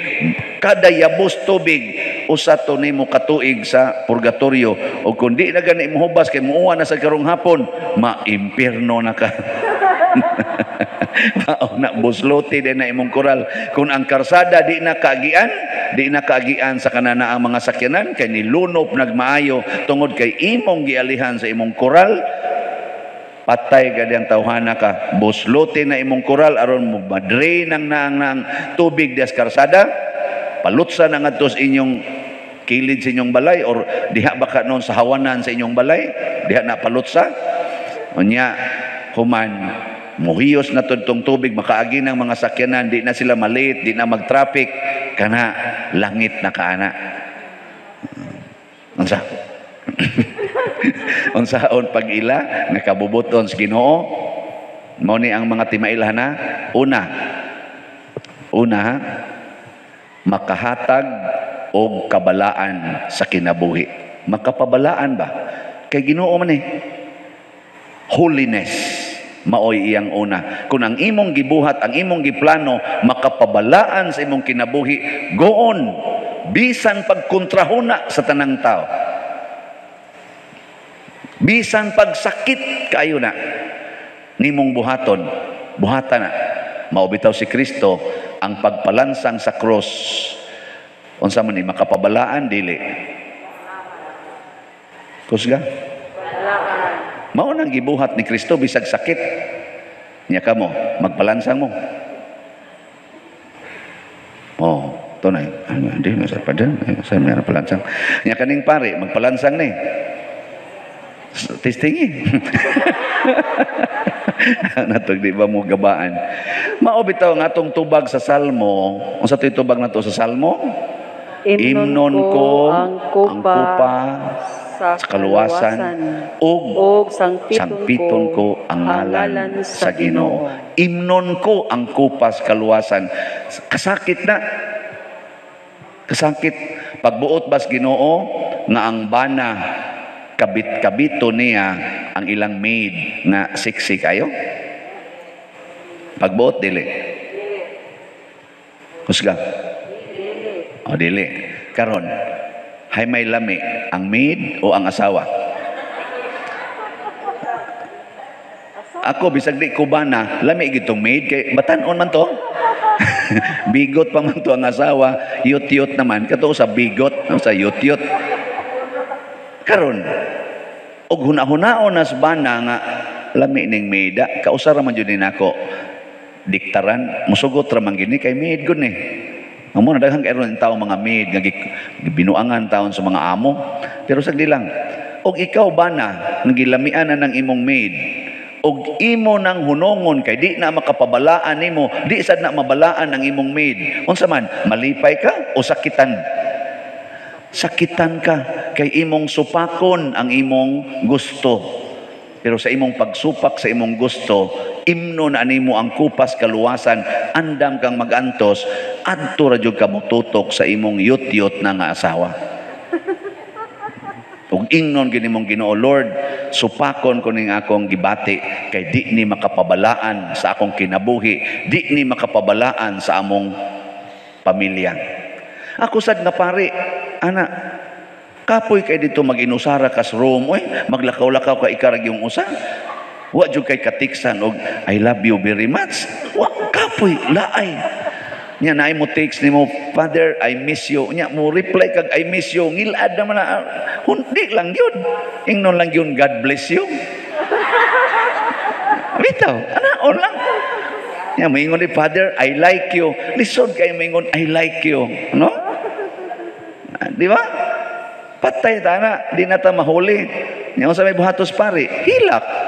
Kada yabos tubig usa to nimo katuig sa purgatorio. O kun di na gani mohubas kay muuwa na sa karong hapon, maimpierno na ka. Na buslote din na imong koral. Kung ang karsada di na kaagian sa kanana ang mga sakyanan kay nilunop nagmaayo tungod kay imong gialihan sa imong koral, patay ka diyang tawhana ka. Buslote na imong koral aron mo madrain ng tubig des karsada, palutsa na ngadto sa inyong kilid sa inyong balay or diha baka noon sa hawanan sa inyong balay, diha na palutsa. Unya human muhiyos na tong tubig makaagi ng mga sakyanan, di na sila maliit, di na mag-traffic, kana langit na kaana. Unsa? Unsaon pag ila nga kabubuton sa Ginoo? Mao ni ang mga timailhan. Una, makahatag og kabalaan sa kinabuhi. Makapabalaan ba? Kay Ginoo man holiness maoy iyang una. Kung ang imong gibuhat, ang imong giplano makapabalaan sa imong kinabuhi, goon bisan pagkontrahuna sa tanang tao. Bisan pagsakit kaayo na nimong buhatan na. Mao bitaw si Kristo ang pagpalansang sa cross. Unsa man ni makapabalaan dili? Kusga? Mao nang gibuhat ni Kristo bisag sakit. Nya kamo magpalansang mo. Oh, tunay. Hindi masar padan, sa may palansang. Nya kaning pare magpalansang ni. Testingi. Natog di ba mo gabaan? Mao bitaw nga atong tubag sa Salmo. Unsa toy tubag nato sa Salmo? Imnon ko ang kupa sa kaluwasan ug sangpiton ko ang ngalan sa Ginoo. Imnon ko ang kupa sa kaluwasan. Kasakit na. Kasakit. Pagbuot bas Ginoo nga ang bana kabit-kabito niya ang ilang maid nga siksi kayo? Pagbuot dili. Husga. O dili. Karon, hay may lami ang maid o ang asawa? Ako bisag di kubana, lami gitong maid kay batan-on man to. Bigot pa man to ang asawa, yut-yut naman kato sa bigot, sa yut-yut. Karon, og huna-hunaon nas bana nga lami ning maida, kausara man jud nako. Diktaran, musugot ra man gini kay maid gud ni. Amo na daghang karon tawo mga maid nga binuangan taon sa mga amo. Pero sagdi lang. Og ikaw bana nga gilamian na ng imong maid, og imo nang hunongon kay di na makapabalaan nimo, di sad na mabalaan ang imong maid. Unsa man, malipay ka o sakitan? Sakitan ka kay imong supakon ang imong gusto. Pero sa imong pagsupak sa imong gusto, imno na nimo ang kupas kaluwasan, andam kang magantos, adto ra jud ka motutok sa imong yut-yut na nga asawa. Ug ingnon gini mong Ginoo, Lord, supakon ko ning akong gibati kay di ni makapabalaan sa akong kinabuhi, di ni makapabalaan sa among pamilya. Ako sad nga pare, ana, kapoy kay dito mag-inusara kas room, oy, maglakaw-lakaw ka ikarag yung usa. Wa jud kay katiksan og I love you very much. Wa kapoy laay. Nya naay mo text nimo, Father, I miss you. Nya mo reply kag I miss you. Ngilad naman na hundi lang yun. Ingnon lang yun, God bless you. Bitaw, anaon lang. Nya moingon ni Father, I like you. Lisod kay moingon I like you, no? Di ba? Patay tana, di na ta mahuli. Nya sa may buhatos pare, hilak.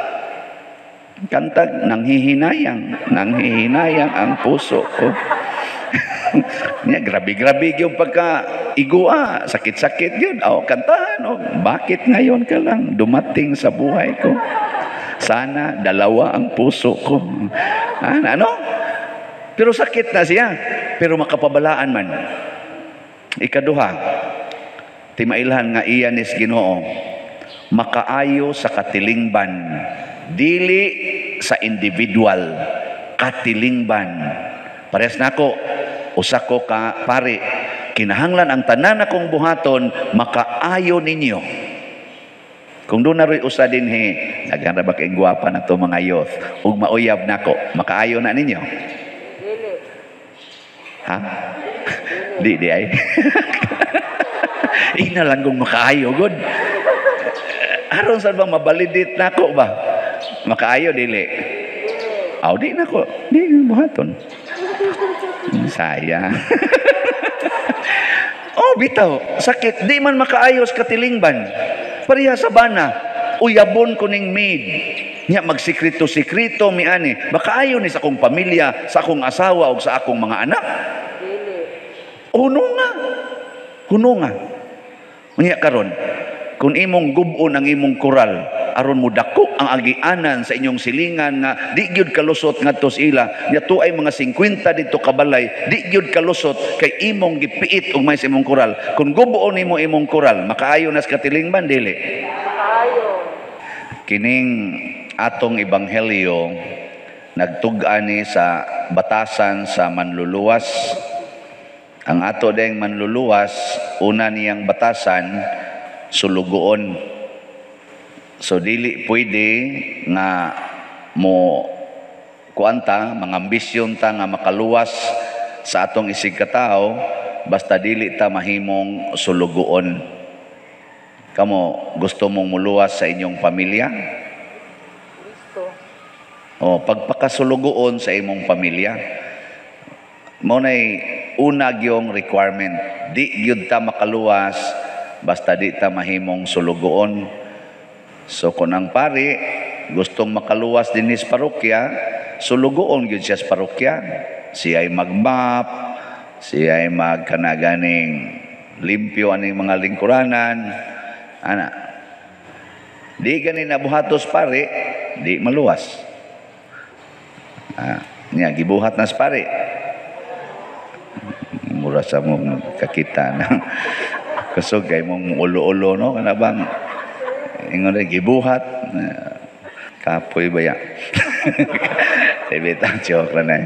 Kantag nanghihinayang ang puso ko. Nya grabe yung pagka igua, sakit-sakit yun. Kantahan, bakit ngayon ka lang dumating sa buhay ko? Sana dalawa ang puso ko. Ano? Pero sakit na siya. Pero makapabalaan man. Ikaduha, timailhan nga iyanis Ginoo, makaayo sa katilingban, dili sa individual, katilingban. Parehas nako, usa ko ka pare, kinahanglan ang tanan akong buhaton makaayo ninyo. Kung doon na rin usa din daghan ra ba kay gwapa na to mga youth, ug mauyab nako, makaayo na ninyo? Dili. Ha? Di ay. Ina lang kung makaayo god. Aron sa bang mabalidit nako ba? Makaayo dili. Aw di nako, di buhaton. Saya. Bitaw, sakit di man makaayos katilingban. Pareha sa bana, uyabon ko ning maid. Nya magsikreto-sikreto mi ani. Makaayo ni sa akong pamilya, sa akong asawa ug sa akong mga anak. Dili. Huno nga. Unya karon, Kung imong gubon ang imong koral, aron mo dako ang agianan sa inyong silingan nga di gyud kalusot ngadto sa ila, yato ay mga 50 dito kabalay, di gyud kalusot kay imong gipiit og may sa imong koral. Kung gubon nimo imong koral, makaayo nas katilingban dili. Kining atong ebanghelyo nagtug-ani sa batasan sa manluluwas. Ang ato dayang manluluwas, una niyang batasan, sulugoon. So dili pwede nga mo kuanta, mga ambisyon ta nga makaluwas sa atong isig katao, basta dili ta mahimong sulugoon. Kamo, gusto mong muluwas sa inyong pamilya? Gusto. O, pagpakasulugoon sa imong pamilya, mo na'y una gyong requirement. Di gyud ta makaluwas, basta di ta mahimong sulugoon. So kung ang pari gustong makaluwas din sa parokya, sulugoon gyud siya sa parokya. Siya ay mag-map, siya ay magkanaganing limpyo aning mga lingkuranan. Ana, di ganin nabuhatos pare, di maluwas. Niya, gibuhat na sa pare. Mura sa mong kakita na kasugay mong ulo-ulo, no? Ano bang ingon na gibuhat? Kapoy ba yan? Ibitang joke na.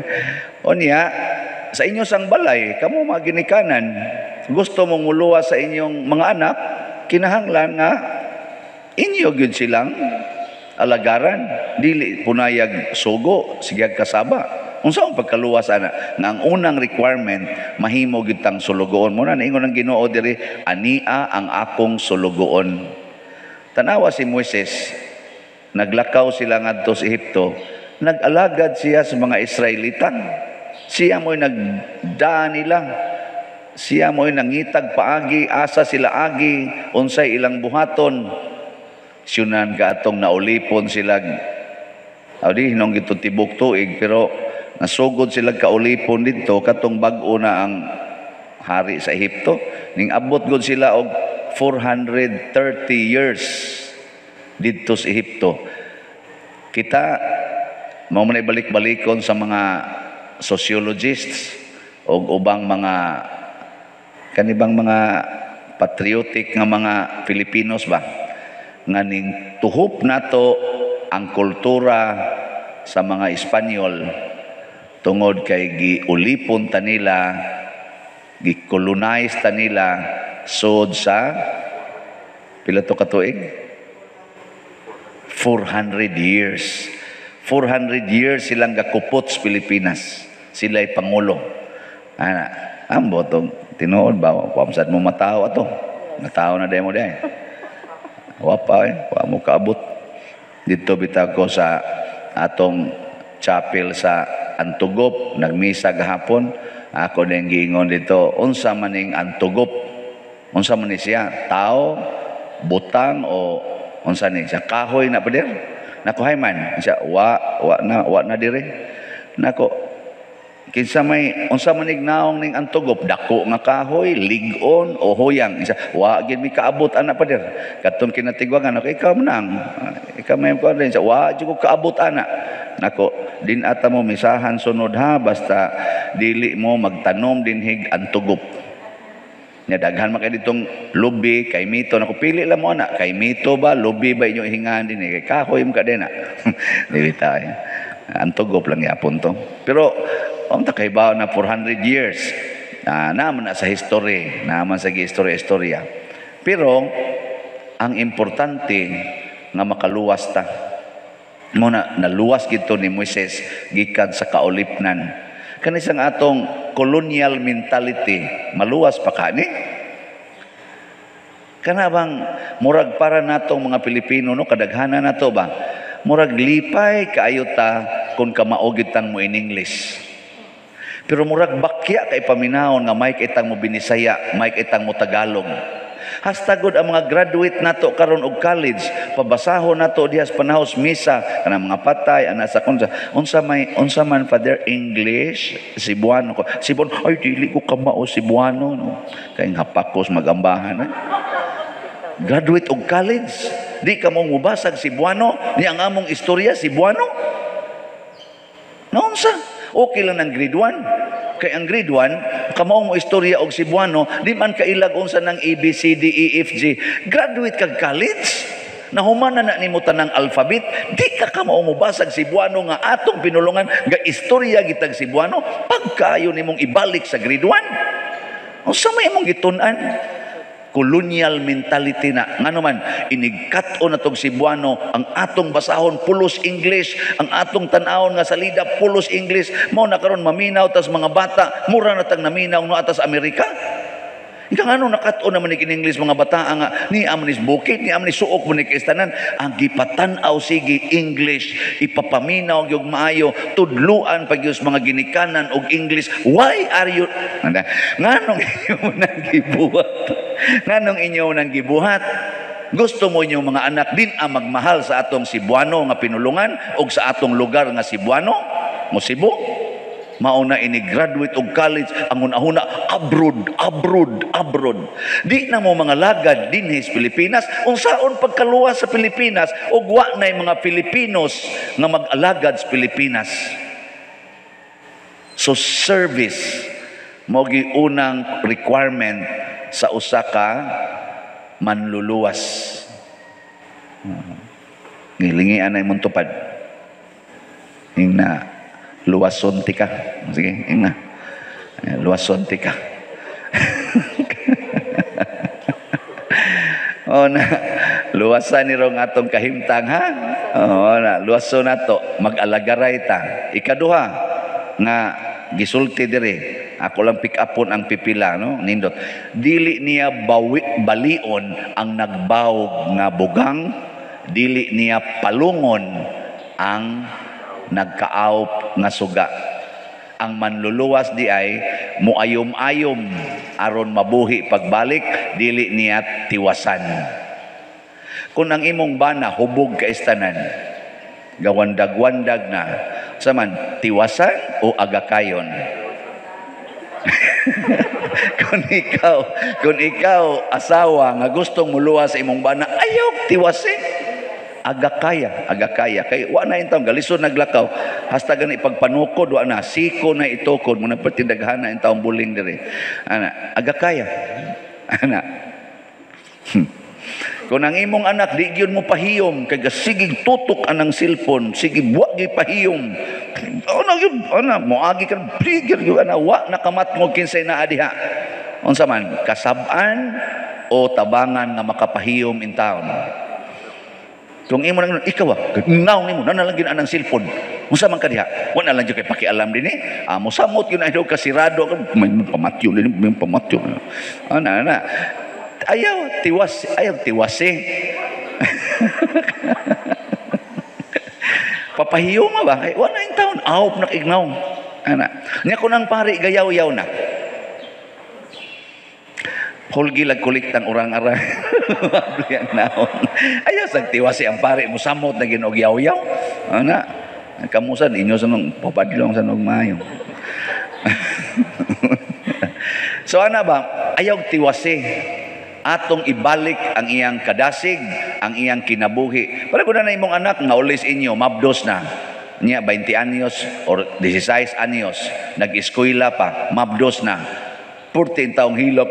O niya, sa inyo sang balay, kamo maginikanan, gusto mong muluwas sa inyong mga anak, kinahanglan nga inyo gyud silang alagaran, dili punayag sugo sigyag kasaba. Unsa ang pagkaluwas ana nga ang unang requirement mahimo gyud tang sulugoon mo na ingon ang Ginoo diri, ania ang akong sulugoon. Tanawa si Moises, naglakaw sila ngadto sa Ehipto, nag-alagad siya sa mga Israelita. Siya mo'y nagdaan nila. Siya mo'y nangitag paagi, asa sila agi, unsay ilang buhaton. Syunan ka atong naulipon sila. Di, hinong ito tibok tuig, pero nasugod sila kaulipon dito, katong bag-o na ang hari sa Ehipto. Ning abot gud sila og 430 years dito sa Ehipto. Kita, mao man balik-balikon sa mga sociologists o ubang mga kanibang mga patriotic nga mga Filipinos ba nga ning tuhop nato ang kultura sa mga Espanyol tungod kay giulipon ta nila, gi-colonize ta nila sud sa pila to ka tuig? 400 years. 400 years silang gakupot sa Pilipinas. Sila'y pangulo. Ambo tong tinuod ba, pamsad mo matao ato. Matao na demo day. Wapa wa mo kaabot. Dito bitag ko sa atong chapel sa Antugop, nagmisa gahapon. Ako din giingon dito, unsa man ning Antugop? Unsa man ni siya? Tao, butang o unsa ni siya? Kahoy na pader? Nakuhay man siya wa na dire. Nako kinsa may unsa man ignaong ning Antugop, dako nga kahoy, ligon o hoyang. Isa wa gid mi kaabot ana pader. Kadtong kinatigwangan ako, ikaw manang. Ikaw may ko din sa wa jud ko kaabot ana. Nako din ata mo misahan sunod ha, basta dili mo magtanom dinhig Antugop. Nya daghan man kay ditong lubi kay mito, nako pili lang mo ana, kay mito ba lubi ba inyo hingan din kay kahoy mo ka din na. Dili tay. Antugop lang yapon to. Pero ang takaybaw na 400 years naman na sa history, naman sa istorya. Pero ang importante nga makaluwas ta. Muna naluwas gito ni Moises gikan sa kaulipnan. Kanisang atong colonial mentality, maluwas pa kani? Kana bang murag para natong mga Pilipino no, kadaghanan nato ba? Murag lipay kaayo ta kung kamaogitan mo in English. Pero murag bakya kay paminahon nga may kitang mo Binisaya, may kitang mo Tagalog. Hastagod ang mga graduate nato karon og college, pabasahon nato diha sa panahos misa kanang mga patay ana sa unsa man Father English Cebuano ko. Ay dili ko kamao Cebuano no. Kay hapakos magambahan. graduate og college, di ka mo mubasag Cebuano, ni ang among istorya Cebuano. Naunsa? Okay lang ng grade 1. Kay ang grade 1, kamo mo istorya og Cebuano, di man kailag unsa ng A, B, C, D, E, F, G. Graduate kag college, nahuman na nimo tanang alphabet, di ka mo basag Cebuano nga atong pinulungan, nga istorya gitag Cebuano, pagkayo nimong ibalik sa grade 1. Unsa may imong gitun-an? Colonial mentality na. Nga naman, inigkat-o na tong Cebuano, ang atong basahon, pulos English, ang atong tanawon nga salida, pulos English, mao na karon maminaw, tas mga bata, mura na tang naminaw no atas Amerika. Ika nga nakat-o naman in English mga bata, nga ni amanis bukid, ni amanis suok mo ni kaistanan, ang gipatanaw sige English, ipapaminaw yung maayo, tudluan pag yung mga ginikanan og English. Why are you, nganong inyo nang gibuhat? Nganong inyo nang gibuhat? Gusto mo inyong mga anak din ang magmahal sa atong Cebuano nga pinulungan o sa atong lugar nga Cebuano, mo Cebu? Mauna ini graduate og college, ang una-una abroad. Di na mo mga lagad dinhi sa Pilipinas, unsaon pagkaluwas sa Pilipinas ug wa nay mga Pilipinos nga mag-alagad sa Pilipinas. So service mo gi unang requirement sa usa ka manluluwas. Ngilingian ay mong tupad. Ingna luwason ti ka. Sige, ingna. Luwason ti ka. O na, luwasan ni rong atong kahimtang ha. O na, luwason nato, mag-alagaray ta. Ikaduha, nga gisulti dire. Ako lang pick upon ang pipila, no? Nindot. Dili niya balion ang nagbawog nga bugang, dili niya palungon ang nagkaawp nga suga. Ang manluluwas di ay muayom-ayom aron mabuhi pagbalik, dili niya tiwasan. Kung ang imong bana hubog kaistanan, gawandag-wandag na, saman tiwasan o agakayon? kung ikaw asawa nga gustong muluwas sa imong bana, ayaw tiwasin. Agakaya kay wa na intawon galisod naglakaw hasta gani pagpanukod wa na siko na itukod mo na patindaghan na intawon buling dire ana agakaya ana. Kung ang imong anak di gyud mo pahiyom kay sigig tutok anang cellphone, sige wa gi pahiyom, ana gyud ana moagi kan trigger gyud ana wa nakamat mo kinsay naa diha. Unsa man kasab-an o tabangan nga makapahiyom in town. Kung imo nang ikaw naw nimo nanalangin anang cellphone, unsa man ka diha, wa na lang jud kay pakialam dinhi. Mo samot yun ay daw kasirado ka, may pamatyo din, may pamatyo. Ana ayaw tiwas papahiyo nga ba kay wa na in taon awp na ignaw ana nya kunang pari gayaw-yaw na hulgi lag kuliktang urang-arang ablian naon ayaw sang tiwasi ang pari mo samot na ginog yaw-yaw ana kamusan inyo sa nung papadlong sa nung mayo. So ana ba ayaw tiwasi atong ibalik ang iyang kadasig, ang iyang kinabuhi. Para kung na imong anak nga ulis inyo mabdos na niya 20 anyos or 16 anyos nag-eskwela pa mabdos na 14 taong hilak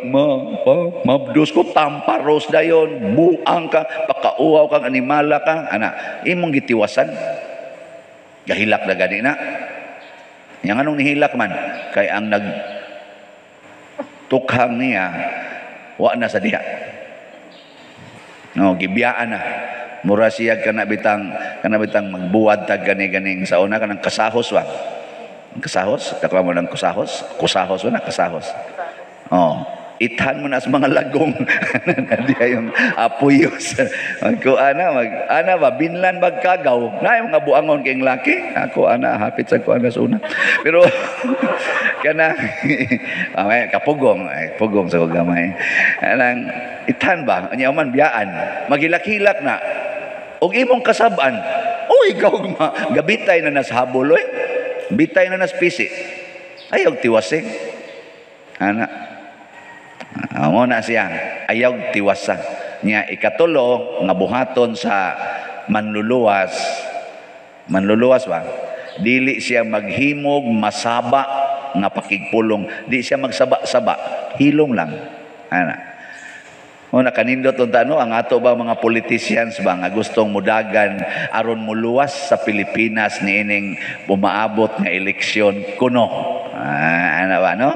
mabdos ko tamparos dayon buang ka pakauaw kang animala ka ana imong gitiwasan gahilak na gani na yang anong nihilak man kay ang nag tukhang niya wa na sa diha. No, gibiyaan na. Mura siya kana bitang magbuwad tag gani-ganing sa una kanang kasahos wa. Kasahos, takwa mo ng kusahos wa na kasahos. Oh, ithan mo na sa mga lagong diha yung apuyos. Ako ana ba binlan magkagaw. Na mga buangon kay laki. Ako ana hapit sa ko ana sa una. Pero kana kapugong pugong sa gamay anang ithan ba nya man biyaan magilak-hilak na og imong kasab-an oy ikaw gabitay na nas habol oy bitay na nas pisi ayaw tiwasi ana amo na siya ayaw tiwasa Nya ikatulo nga buhaton sa manluluwas ba, dili siya maghimog masaba nga pakigpulong, di siya magsaba-saba, hilom lang ana. Una kanindot unta ang ato ba mga politicians ba nga gustong mudagan aron muluwas sa Pilipinas niining bumaabot nga eleksyon kuno. Ana ba no?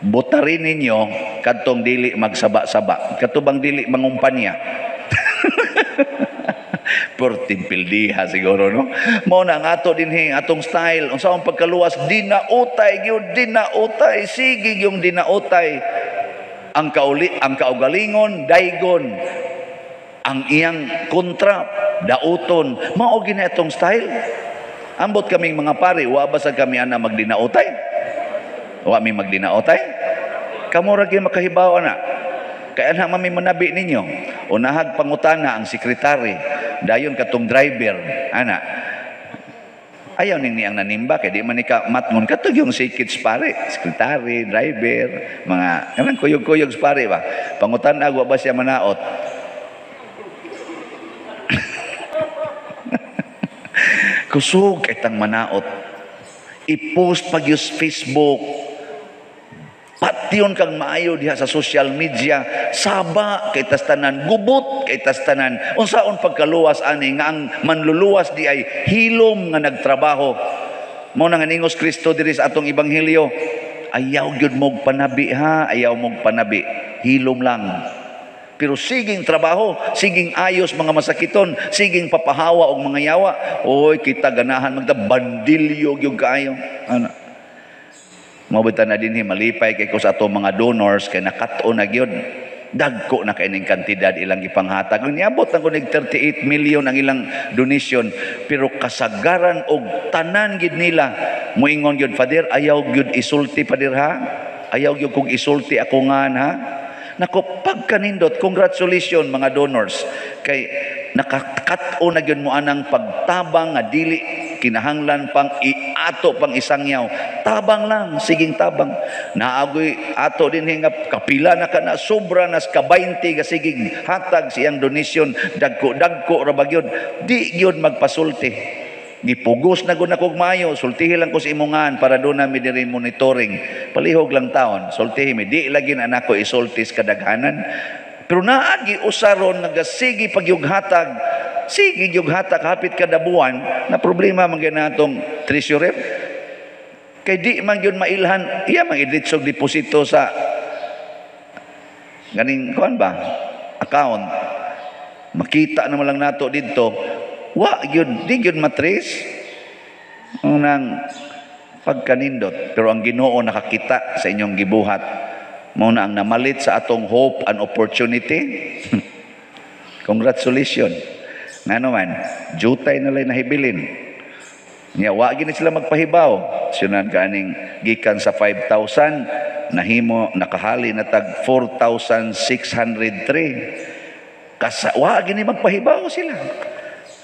Butarin ninyo kadtong dili magsaba-saba, katubang dili mangumpanya. Portimpildiha siguro no. Mao na ang ato dinhi atong style unsa ang pagkaluwas dinautay gyud, dinautay sige yung dinautay. Ang kaugalingon daygon, ang iyang kontra dauton. Mao gina itong style. Ambot kaming mga pare, wa ba sa kami ana magdinaotay? Wa mi magdinaotay? Kamo ra gyud makahibaw na. Kaya na mami manabi ninyo. Unahag pangutana ang sekretary, dayon katong driver, ana. Ayaw ning niyang nanimba kay di man ika matngon katog yung sikits pare, sekretary, driver, mga kanang kuyog-kuyog pare ba. Pangutan agwa ba siya manaot? Kusog itang manaot. I-post pag yung Facebook. Pation kang maayo diha sa social media, saba kay tastanan, gubot kay tastanan. Unsaon pagkaluwas ani nga ang manluluwas di ay hilom nga nagtrabaho. Mao na nga ningos Kristo diri sa atong ebanghelyo. Ayaw gyud mog panabi ha, ayaw mog panabi. Hilom lang. Pero siging trabaho, siging ayos mga masakiton, siging papahawa og mga yawa. Oy, kita ganahan magda bandilyo gyud kaayo. Ano? Mabutan na dinhi malipay kay ko sa ato mga donors kay nakat-o na gyud. Dagko na kay ning kantidad ilang gipanghatag. Niabot na ko nig 38 million ang ilang donation, pero kasagaran og tanan gid nila moingon gyud, Father, ayaw gyud isulti Father ha. Ayaw gyud kog isulti ako ngan ha. Nako pagkanindot, congratulations mga donors kay nakakat-o na gyud mo anang pagtabang nga dili kinahanglan pang iato pang isang yaw. Tabang lang, siging tabang. Naagoy ato din nga kapila na ka na sobra nas ka 20 ka siging hatag siyang donation, dagko ra ba gyud. Di gyud magpasulti. Gipugos na gud na kog mayo, sultihi lang ko sa imongan para do na mi diri monitoring. Palihog lang taon, sultihi mi di lagi na nako isultis kadaghanan. Pero naagi usaron nagasigi pagyughatag. Sige yung hatag hapit kada buwan na problema man gyud natong treasurer. Kay di man gyud mailhan, iya man iditsog deposito sa ganing kuan ba? Account. Makita naman lang nato didto, wa gyud di gyud matrace unang pagkanindot. Pero ang Ginoo nakakita sa inyong gibuhat. Mao na ang namalit sa atong hope and opportunity. Congratulations. Nga naman, jutay na lang nahibilin. Nya, wagi na sila magpahibaw. Sunan kaning gikan sa 5,000, nahimo, nakahali na tag 4,603. Wagi na magpahibaw sila.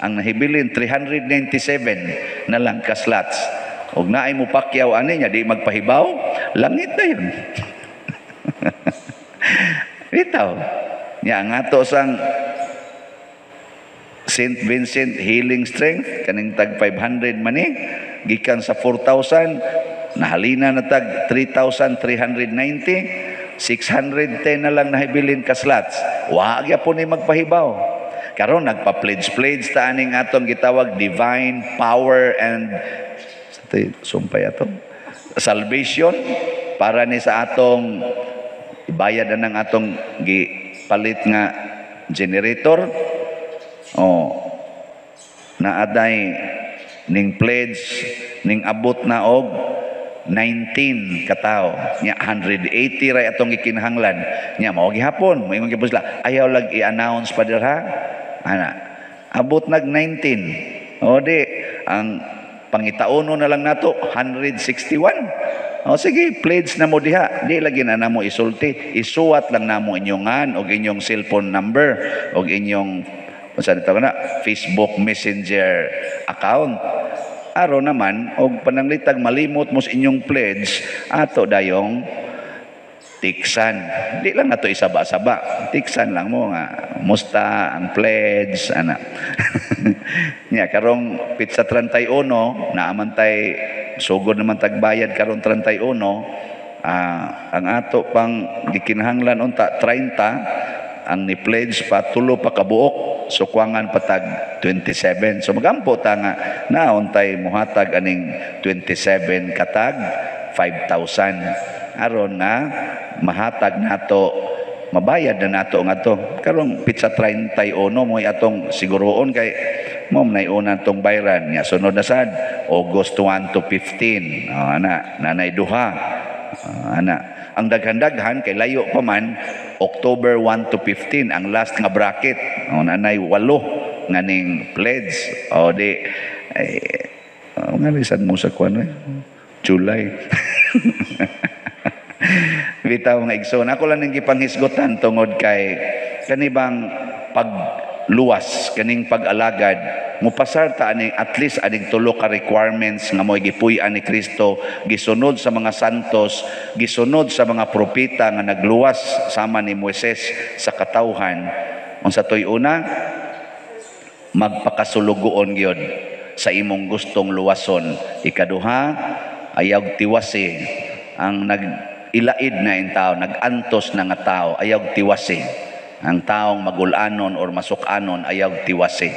Ang nahibilin, 397 na lang kaslots. Huwag na ay mo pakyaw, ani niya, di magpahibaw, langit na yun. Itaw, nya, nga to sang St. Vincent Healing Strength kaning tag 500 mani gikan sa 4,000 nahalina na tag 3,390, 610 na lang nahibilin ka slots. Wa gyapon ni magpahibaw. Karon nagpa-pledge ta aning atong gitawag divine power and sumpay ato salvation para ni sa atong ibayad na ng atong gipalit nga generator. Naaday ning pledge ning abot na og 19 katao nya 180 ray atong gikinahanglan nya mao gihapon may mga sila ayaw lag i-announce pa ha ana abot nag 19 di ang pangitauno na lang nato 161. Sige, pledge na mo diha. Di lagi na namo isulti. Isuwat lang namo inyongan og inyong cellphone number og inyong Facebook Messenger account. Aro naman og pananglitag malimot mo sa inyong pledge ato dayong tiksan. Di lang nato isaba-saba. Tiksan lang mo nga. Musta ang pledge, ana. Nya karong pizza 31, naamantay sugod naman tagbayad karong 31. Ang ato pang gikinahanglan unta 30, ang ni pledge pa tulo pa kabuok, sukwangan patag 27. So magampo ta nga nauntay muhatag aning 27 katag 5,000 aron nga mahatag nato, mabayad na nato nga to. Karong pizza 31 mo atong siguroon kay mo nay una tong bayran nya sunod na sad August 1 to 15. Ana nanay duha. Ana ang daghan-daghan kay layo pa man October 1 to 15 ang last nga bracket. Nanay 8 nganing pledge. Di nga lisan mo sa kuan July. Bitaw nga igsoon. Ako lang nang gipanghisgotan tungod kay kanibang pagluwas, kaning pag-alagad, mupasar ta ani at least aning tulo ka requirements nga mo'y gipuy-an ni Kristo, gisunod sa mga santos, gisunod sa mga propeta nga nagluwas sama ni Moises sa katawhan. Unsa toy una? Magpakasulugoon gyud sa imong gustong luwason. Ikaduha, ayaw tiwasi ang ilaid na yung tao, nag-antos na nga tao, ayaw tiwasi. Ang taong magulanon or masukanon, ayaw tiwasi.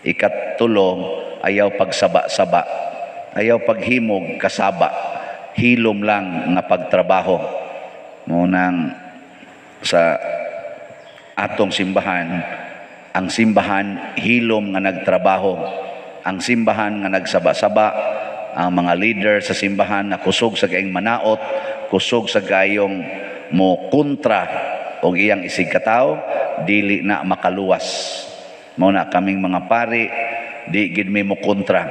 Ikatulo, ayaw pagsaba-saba. Ayaw paghimog kasaba. Hilom lang nga pagtrabaho. Munang sa atong simbahan, ang simbahan hilom nga nagtrabaho. Ang simbahan nga nagsaba-saba. Ang mga leader sa simbahan na kusog sa gayong manaot, kusog sa gayong mo kontra o iyang isigkataw, dili na makaluwas. Muna kaming mga pari, di gid mi mo kontra.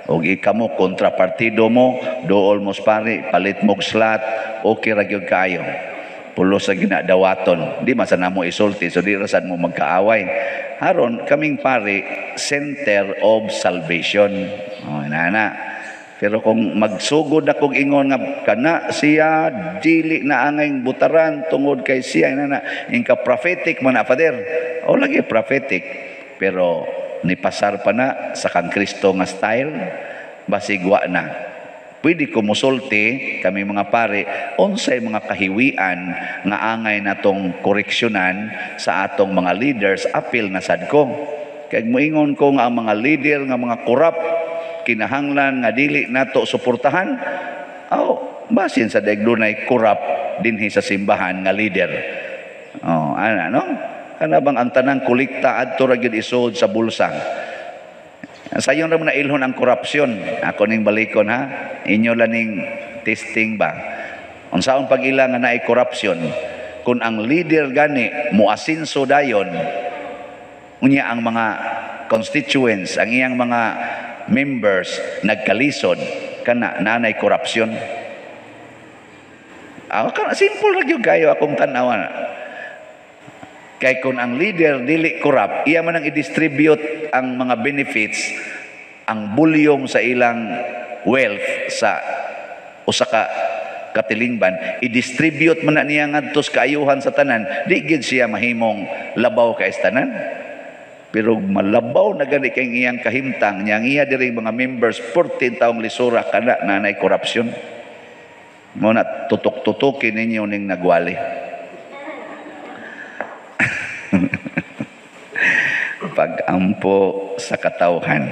O ikamo kontra partido mo, dool mo pari, palit mog slot, okay ra gyud kaayo. Pulo sa ginadawaton, di masana mo isulti, so di rasan mo magkaaway. Haron kaming pari, center of salvation. Nana. Pero kung magsugod akong ingon nga kana siya dili na angay butaran tungod kay siya na ingka prophetic man father. O lagi prophetic pero nipasar pa na sa kang Kristo nga style basigwa na. Pwede ko musulti kami mga pare unsay mga kahiwian nga angay natong koreksyonan sa atong mga leaders apil na sad ko. Kay moingon ko nga ang mga leader nga mga korap kinahanglan nga dili nato suportahan, basin sa daigdunay korap dinhi sa simbahan nga leader. Ana no? Kana bang ang tanang kolekta adto ra gyud isod sa bulsa. Sayon ra mo na ilhon ang korupsyon. Ako ning balikon ha. Inyo laning testing ba? Unsaon pag-ila nga naay korupsyon? Kung ang leader gani muasinso dayon, unya ang mga constituents, ang iyang mga members nagkalisod kana nanay korupsyon. Simple ra gyud kayo akong tan-awan. Kay kung ang leader dili korap, iya man ang i-distribute ang mga benefits, ang bulyong sa ilang wealth sa usa ka katilingban, i-distribute man na niya ngadto sa kaayuhan sa tanan, di gid siya mahimong labaw kay tanan. Pero malabaw na gani kay iyang kahimtang niya iya diri mga members 14 taong lisura kana nanay korupsyon. Mo na tutok-tutokin ninyo ning nagwali. Pag-ampo sa katawhan.